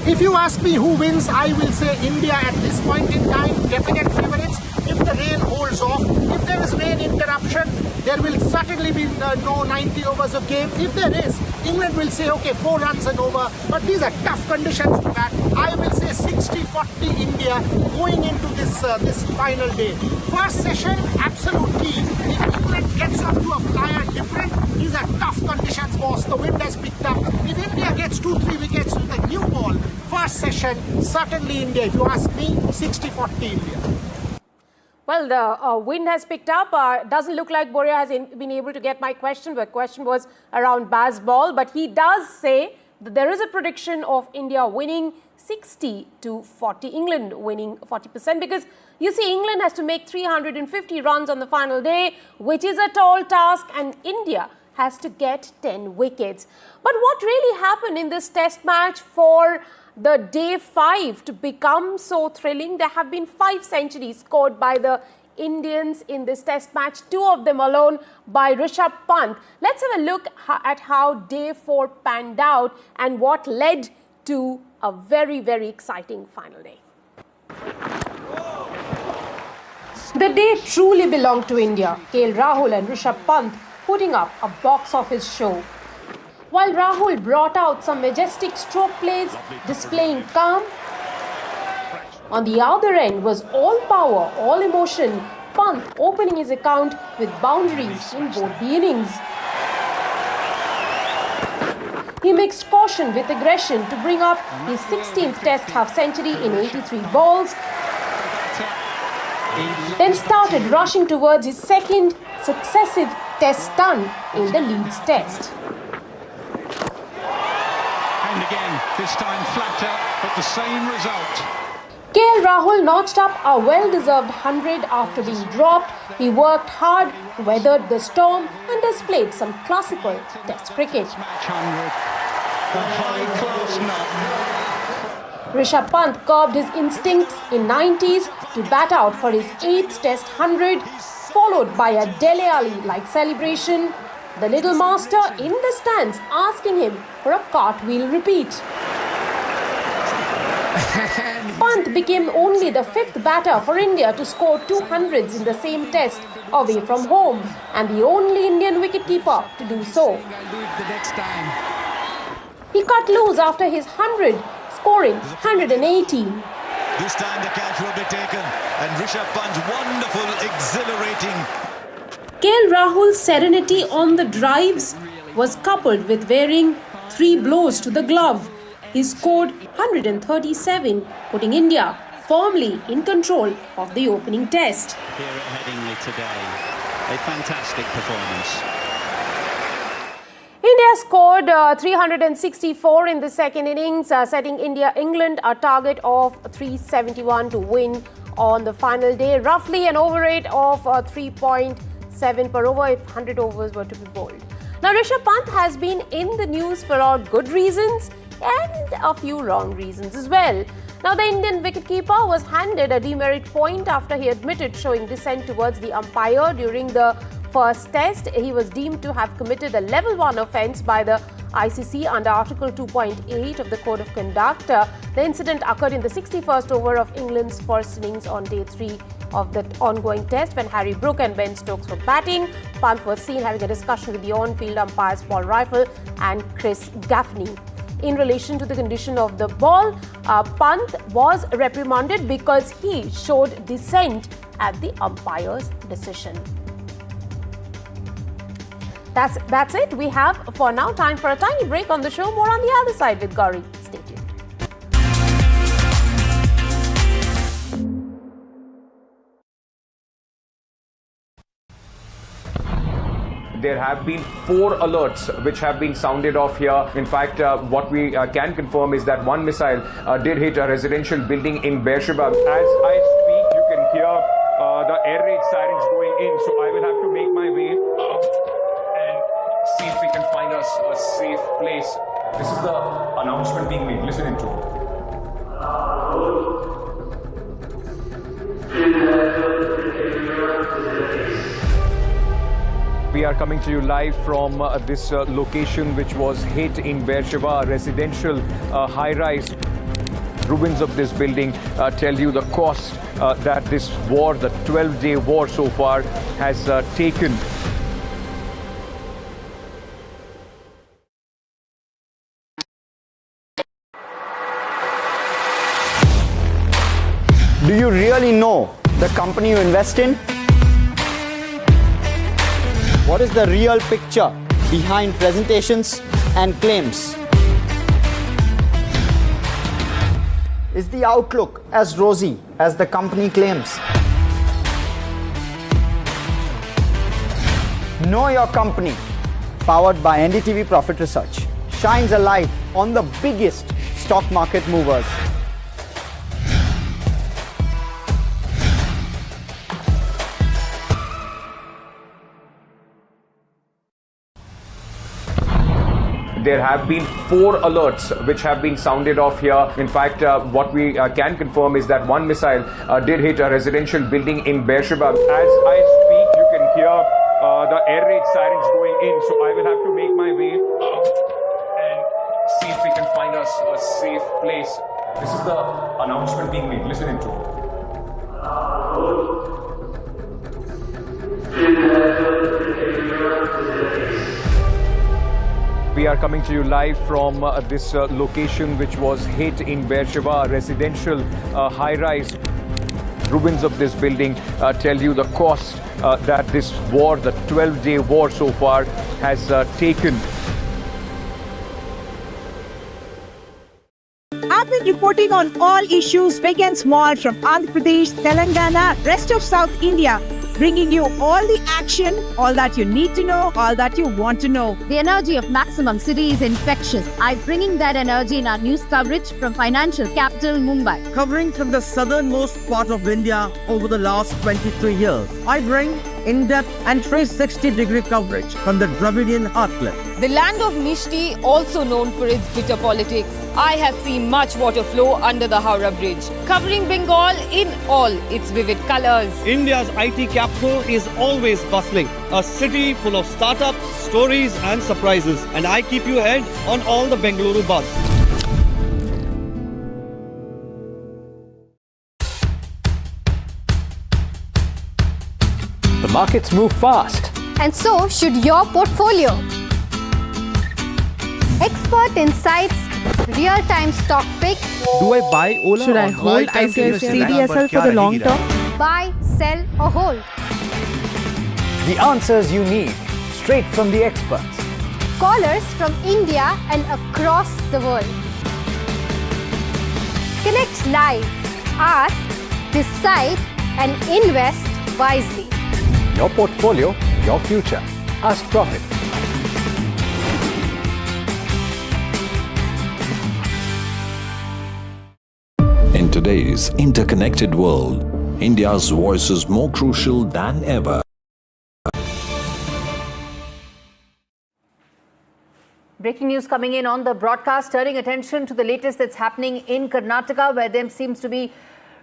S17: If you ask me who wins, I will say India at this point in time, definite favorites. If the rain holds off, if there is rain interruption, there will certainly be no 90 overs of game. If there is, England will say, okay, 4 runs and over. But these are tough conditions to bat. I will say 60-40 India going into this final day. First session, absolute key. If England gets off to a flyer different, these are tough conditions, boss. The wind has picked up. If India gets 2-3 wickets with a new ball, first session, certainly India. If you ask me, 60-40 India.
S18: Well, the wind has picked up. Doesn't look like Boria has been able to get my question. The question was around baseball, but he does say that there is a prediction of India winning 60-40, England winning 40%, because you see England has to make 350 runs on the final day, which is a tall task, and India has to get 10 wickets. But what really happened in this test match for the day 5 to become so thrilling? There have been 5 centuries scored by the Indians in this test match, 2 of them alone by Rishabh Pant. Let's have a look at how day 4 panned out and what led to a very, very exciting final day. The day truly belonged to India. KL Rahul and Rishabh Pant putting up a box office show. While Rahul brought out some majestic stroke plays, displaying calm, on the other end was all power, all emotion, Pant opening his account with boundaries in both the innings. He mixed caution with aggression to bring up his 16th test half-century in 83 balls, then started rushing towards his second successive test done in the Leeds test.
S19: And again, this time flatter, but the same result.
S18: KL Rahul notched up a well-deserved 100 after being dropped. He worked hard, weathered the storm and displayed some classical test cricket. Rishabh Pant curbed his instincts in 90s to bat out for his 8th test 100, followed by a Dele Alli-like celebration. The little master in the stands asking him for a cartwheel repeat. Pant became only the 5th batter for India to score 200s in the same test away from home, and the only Indian wicketkeeper to do so. He cut loose after his 100, scoring 118.
S20: This time the catch will be taken, and Rishabh Pant's wonderful, exhilarating.
S18: KL Rahul's serenity on the drives was coupled with wearing 3 blows to the glove. He scored 137, putting India firmly in control of the opening test.
S21: Here at Headingley today, a fantastic performance.
S18: India scored 364 in the second innings, setting England a target of 371 to win on the final day, roughly an over rate of 3.7 per over if 100 overs were to be bowled. Now, Rishabh Pant has been in the news for all good reasons and a few wrong reasons as well. Now, the Indian wicketkeeper was handed a demerit point after he admitted showing dissent towards the umpire during the first test. He was deemed to have committed a level 1 offence by the ICC under Article 2.8 of the Code of Conduct. The incident occurred in the 61st over of England's first innings on day 3 of the ongoing test when Harry Brook and Ben Stokes were batting. Pant was seen having a discussion with the on-field umpires Paul Rifle and Chris Gaffney. in relation to the condition of the ball. Pant was reprimanded because he showed dissent at the umpire's decision. That's it. We have, for now, time for a tiny break on the show. More on the other side with Gauri. Stay tuned.
S27: There have been 4 alerts which have been sounded off here. In fact, what we can confirm is that one missile did hit a residential building in Be'er Sheva. As I speak, you can hear the air raid sirens going in. So I will have to make my way up and see if we can find us a safe place. This is the announcement being made. Listen into it. We are coming to you live from this location which was hit in Be'er Sheva, a residential high-rise. Ruins of this building tell you the cost that this war, the 12-day war so far, has taken.
S2: Do you really know the company you invest in? What is the real picture behind presentations and claims? Is the outlook as rosy as the company claims? Know Your Company, powered by NDTV Profit Research, shines a light on the biggest stock market movers.
S27: There have been 4 alerts which have been sounded off here. In fact, what we can confirm is that one missile did hit a residential building in Be'er Sheva. As I speak, you can hear the air raid sirens going in. So I will have to make my way up and see if we can find us a safe place. This is the announcement being made. Listen into it. We are coming to you live from this location which was hit in Be'er Sheva, a residential high-rise. Ruins of this building tell you the cost that this war, the 12-day war so far, has taken.
S4: I've been reporting on all issues big and small from Andhra Pradesh, Telangana, rest of South India, bringing you all the action, all that you need to know, all that you want to know.
S7: The energy of maximum city is infectious. I'm bringing that energy in our news coverage from financial capital Mumbai.
S6: Covering from the southernmost part of India over the last 23 years, I bring in-depth and 360-degree coverage from the Dravidian heartland.
S22: The land of Mishti, also known for its bitter politics. I have seen much water flow under the Howrah Bridge, covering Bengal in all its vivid colors.
S23: India's IT capital is always bustling, a city full of startups, stories and surprises. And I keep you ahead on all the Bengaluru buzz.
S24: The markets move fast.
S7: And so should your portfolio. Expert insights, real-time stock picks.
S23: Do I buy Ola?
S4: Should I hold CDSL for the long term?
S7: Buy, sell or hold.
S24: The answers you need, straight from the experts.
S7: Callers from India and across the world. Connect live, ask, decide and invest wisely.
S24: Your portfolio, your future. Ask Profit.
S9: In today's interconnected world, India's voice is more crucial than ever.
S1: Breaking news coming in on the broadcast, turning attention to the latest that's happening in Karnataka, where there seems to be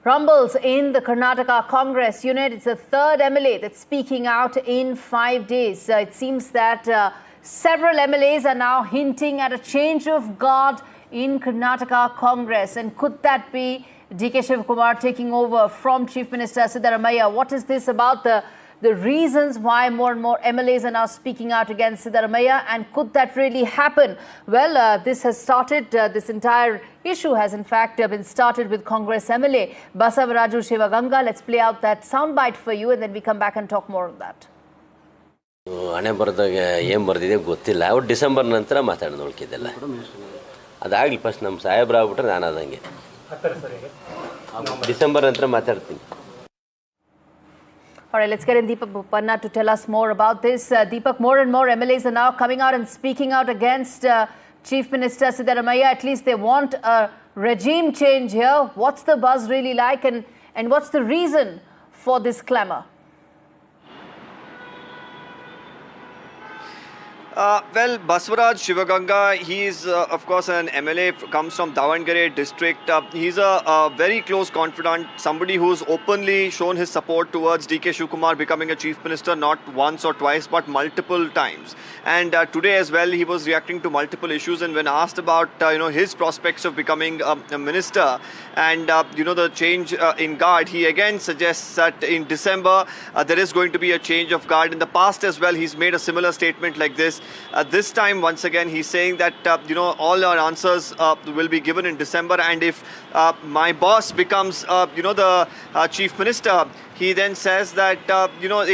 S1: rumbles in the Karnataka Congress unit. It's the third MLA that's speaking out in 5 days. It seems that several MLAs are now hinting at a change of guard in Karnataka Congress. And could that be DK Shivakumar taking over from Chief Minister Siddaramaiah? What is this about the the reasons why more and more MLAs are now speaking out against Siddaramaiah, and could that really happen? Well, this has started, this entire issue has in fact been started with Congress MLA Basavaraju Shivaganga. Let's play out that soundbite for you and then we come back and talk more on that.
S5: ಹಣೆ ಬರೆದಾಗ ಏನು ಬರೆದಿದೆ ಗೊತ್ತಿಲ್ಲ. ಅವ್ರು December ನಂತರ ಮಾತಾಡೋದು ಉಳ್ಕಿದ್ದೆಲ್ಲ ಅದಾಗಲಿ. First ನಮ್ಮ ಸಾಹೇಬ್ರು ಆಗ್ಬಿಟ್ರೆ ನಾನು ಅದಂಗೆ ಡಿಸೆಂಬರ್ ನಂತರ ಮಾತಾಡ್ತೀನಿ.
S1: All right, let's get in Deepak Bopanna to tell us more about this. Deepak, more and more MLAs are now coming out and speaking out against Chief Minister Siddaramaiah. At least they want a regime change here. What's the buzz really like, and what's the reason for this clamour?
S8: Well, Basavaraj Shivaganga, he is of course an MLA, comes from Davangere district. He's a very close confidant, somebody who's openly shown his support towards DK Shivakumar becoming a chief minister, not once or twice but multiple times. And today as well, he was reacting to multiple issues, and when asked about his prospects of becoming a minister and the change in guard, he again suggests that in December there is going to be a change of guard. In the past as well, he's made a similar statement like this. This time, once again, he's saying that all our answers will be given in December, and if my boss becomes the chief minister, he then says that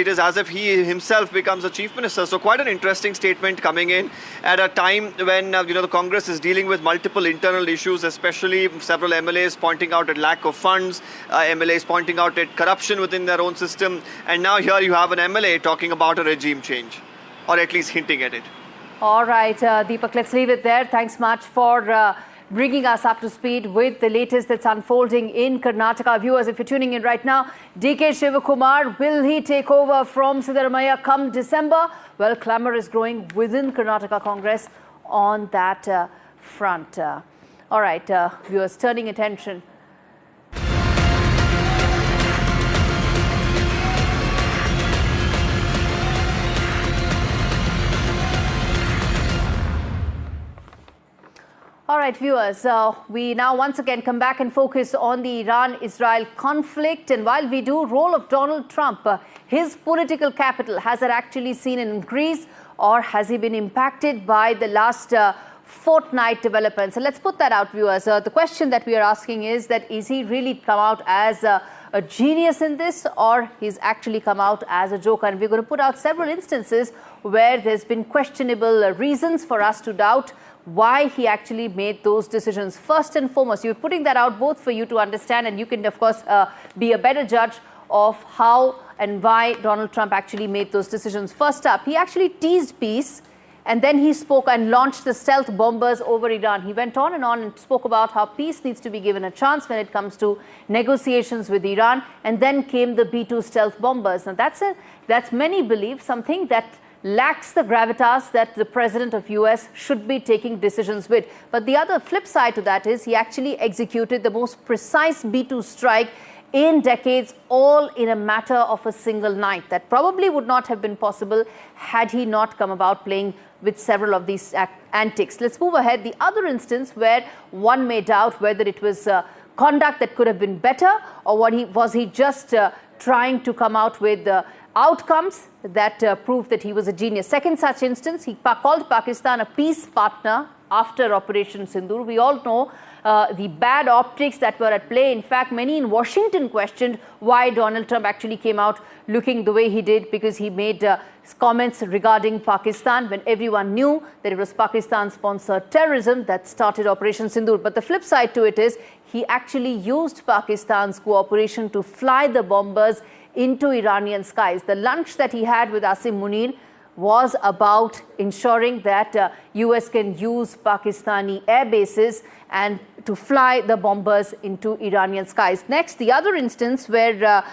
S8: it is as if he himself becomes a chief minister. So quite an interesting statement coming in at a time when the Congress is dealing with multiple internal issues, especially several MLAs pointing out at lack of funds, MLAs pointing out at corruption within their own system, and now here you have an MLA talking about a regime change, or at least hinting at it.
S1: All right, Deepak, let's leave it there. Thanks much for bringing us up to speed with the latest that's unfolding in Karnataka. Viewers, if you're tuning in right now, DK Shivakumar, will he take over from Siddaramaiah come December? Well, clamour is growing within Karnataka Congress on that front. All right, viewers, turning attention. All right, viewers, we now once again come back and focus on the Iran-Israel conflict. And while we do, role of Donald Trump, his political capital, has it actually seen an increase, or has he been impacted by the last fortnight developments? So let's put that out, viewers. The question that we are asking is that, is he really come out as a genius in this, or he's actually come out as a joker? And we're going to put out several instances where there's been questionable reasons for us to doubt why he actually made those decisions. First and foremost, you're putting that out both for you to understand, and you can, of course, be a better judge of how and why Donald Trump actually made those decisions. First up, he actually teased peace, and then he spoke and launched the stealth bombers over Iran. He went on and spoke about how peace needs to be given a chance when it comes to negotiations with Iran, and then came the B-2 stealth bombers. Now, that's many believe something that lacks the gravitas that the president of US should be taking decisions with. But the other flip side to that is he actually executed the most precise B-2 strike in decades, all in a matter of a single night. That probably would not have been possible had he not come about playing with several of these antics. Let's move ahead. The other instance where one may doubt whether it was conduct that could have been better, or was he just trying to come out with outcomes that proved that he was a genius. Second such instance, he called Pakistan a peace partner after Operation Sindoor. We all know the bad optics that were at play. In fact, many in Washington questioned why Donald Trump actually came out looking the way he did, because he made comments regarding Pakistan when everyone knew that it was Pakistan-sponsored terrorism that started Operation Sindoor. But the flip side to it is he actually used Pakistan's cooperation to fly the bombers into Iranian skies. The lunch that he had with Asim Munir was about ensuring that US can use Pakistani air bases and to fly the bombers into Iranian skies. Next, the other instance where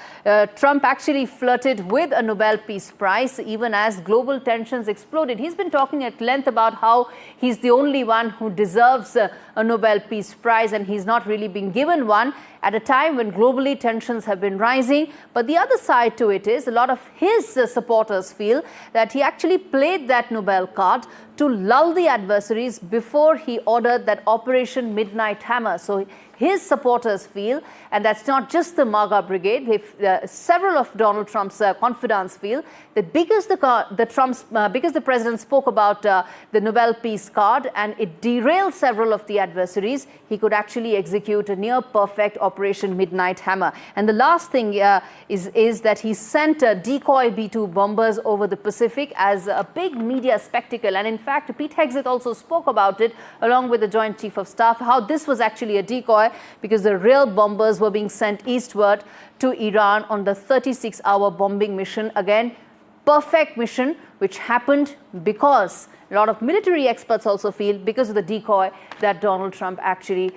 S1: Trump actually flirted with a Nobel Peace Prize even as global tensions exploded. He's been talking at length about how he's the only one who deserves a Nobel Peace Prize, and he's not really been given one at a time when globally tensions have been rising. But the other side to it is a lot of his supporters feel that he actually played that Nobel card to lull the adversaries before he ordered that Operation Midnight Hammer. So his supporters feel, and that's not just the MAGA brigade. Several of Donald Trump's confidants feel that because the president spoke about the Nobel Peace Card and it derailed several of the adversaries, he could actually execute a near-perfect Operation Midnight Hammer. And the last thing is that he sent decoy B-2 bombers over the Pacific as a big media spectacle. And in fact, Pete Hegseth also spoke about it along with the Joint Chief of Staff, how this was actually a decoy because the real bombers were being sent eastward to Iran on the 36-hour bombing mission. Again, perfect mission, which happened because a lot of military experts also feel because of the decoy that Donald Trump actually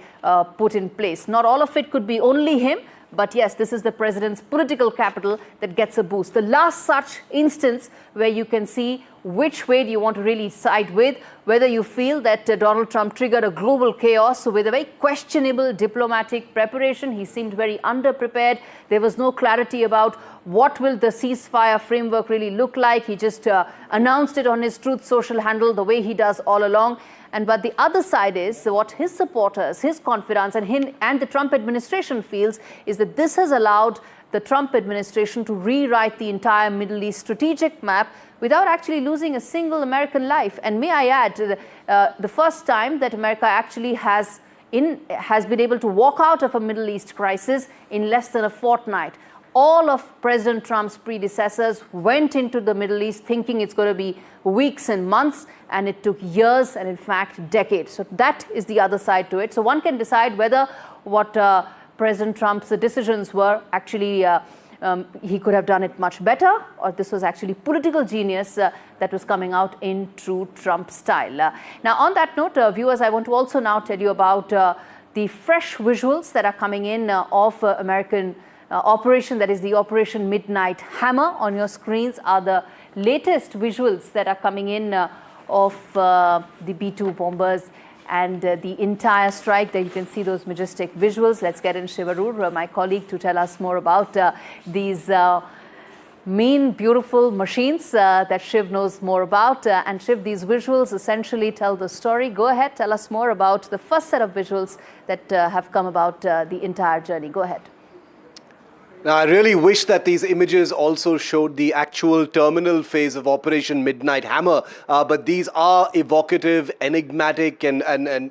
S1: put in place. Not all of it could be only him, but yes, this is the president's political capital that gets a boost. The last such instance where you can see which way do you want to really side with, whether you feel that Donald Trump triggered a global chaos. So with a very questionable diplomatic preparation, he seemed very underprepared. There was no clarity about what will the ceasefire framework really look like. He just announced it on his Truth Social handle the way he does all along. But the other side is what his supporters, his confidants, and the Trump administration feels is that this has allowed the Trump administration to rewrite the entire Middle East strategic map without actually losing a single American life. And may I add, the first time that America actually has been able to walk out of a Middle East crisis in less than a fortnight. All of President Trump's predecessors went into the Middle East thinking it's going to be weeks and months, and it took years and in fact decades. So that is the other side to it. So one can decide whether what President Trump's decisions were actually he could have done it much better, or this was actually political genius that was coming out in true Trump style. Now on that note, viewers, I want to also now tell you about the fresh visuals that are coming in of American operation, that is the Operation Midnight Hammer. On your screens are the latest visuals that are coming in of the B-2 bombers and the entire strike. There you can see those majestic visuals. Let's get in Shivarur, my colleague, to tell us more about these mean, beautiful machines that Shiv knows more about. And Shiv, these visuals essentially tell the story. Go ahead, tell us more about the first set of visuals that have come about the entire journey. Go ahead.
S3: Now, I really wish that these images also showed the actual terminal phase of Operation Midnight Hammer, but these are evocative, enigmatic, and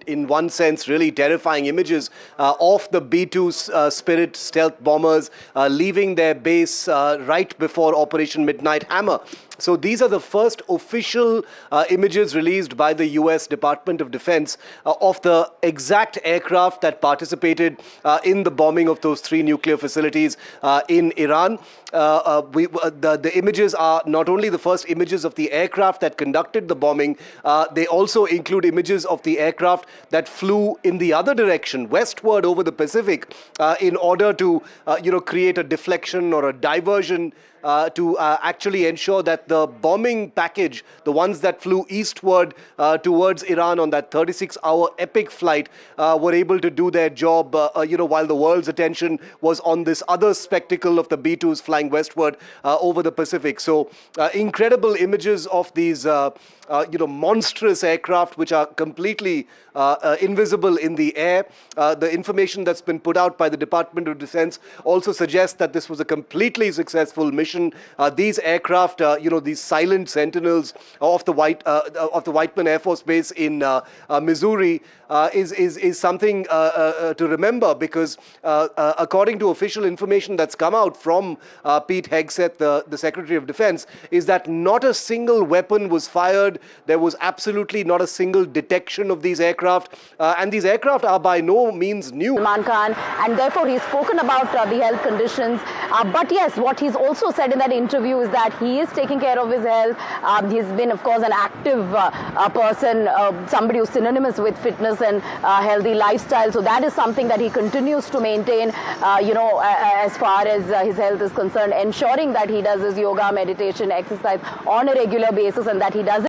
S3: in one sense really terrifying images of the B-2 Spirit stealth bombers leaving their base right before Operation Midnight Hammer. So these are the first official images released by the US Department of Defense of the exact aircraft that participated in the bombing of those 3 nuclear facilities in Iran. The images are not only the first images of the aircraft that conducted the bombing, they also include images of the aircraft that flew in the other direction, westward over the Pacific, in order to create a deflection or a diversion to actually ensure that the bombing package, the ones that flew eastward towards Iran on that 36-hour epic flight, were able to do their job, while the world's attention was on this other spectacle of the B-2s flying westward over the Pacific. So incredible images of these monstrous aircraft which are completely invisible in the air. The information that's been put out by the Department of Defense also suggests that this was a completely successful mission. These aircraft, these silent sentinels of the Whiteman Air Force Base in Missouri, is something to remember, because according to official information that's come out from Pete Hegseth, the Secretary of Defense, is that not a single weapon was fired. There was absolutely not a single detection of these aircraft, and these aircraft are by no means new.
S10: Salman Khan, and therefore he's spoken about the health conditions. But yes, what he's also said in that interview is that he is taking care of his health. He's been, of course, an active person, somebody who's synonymous with fitness and healthy lifestyle. So that is something that he continues to maintain, as far as his health is concerned, ensuring that he does his yoga, meditation, exercise on a regular basis, and that he does it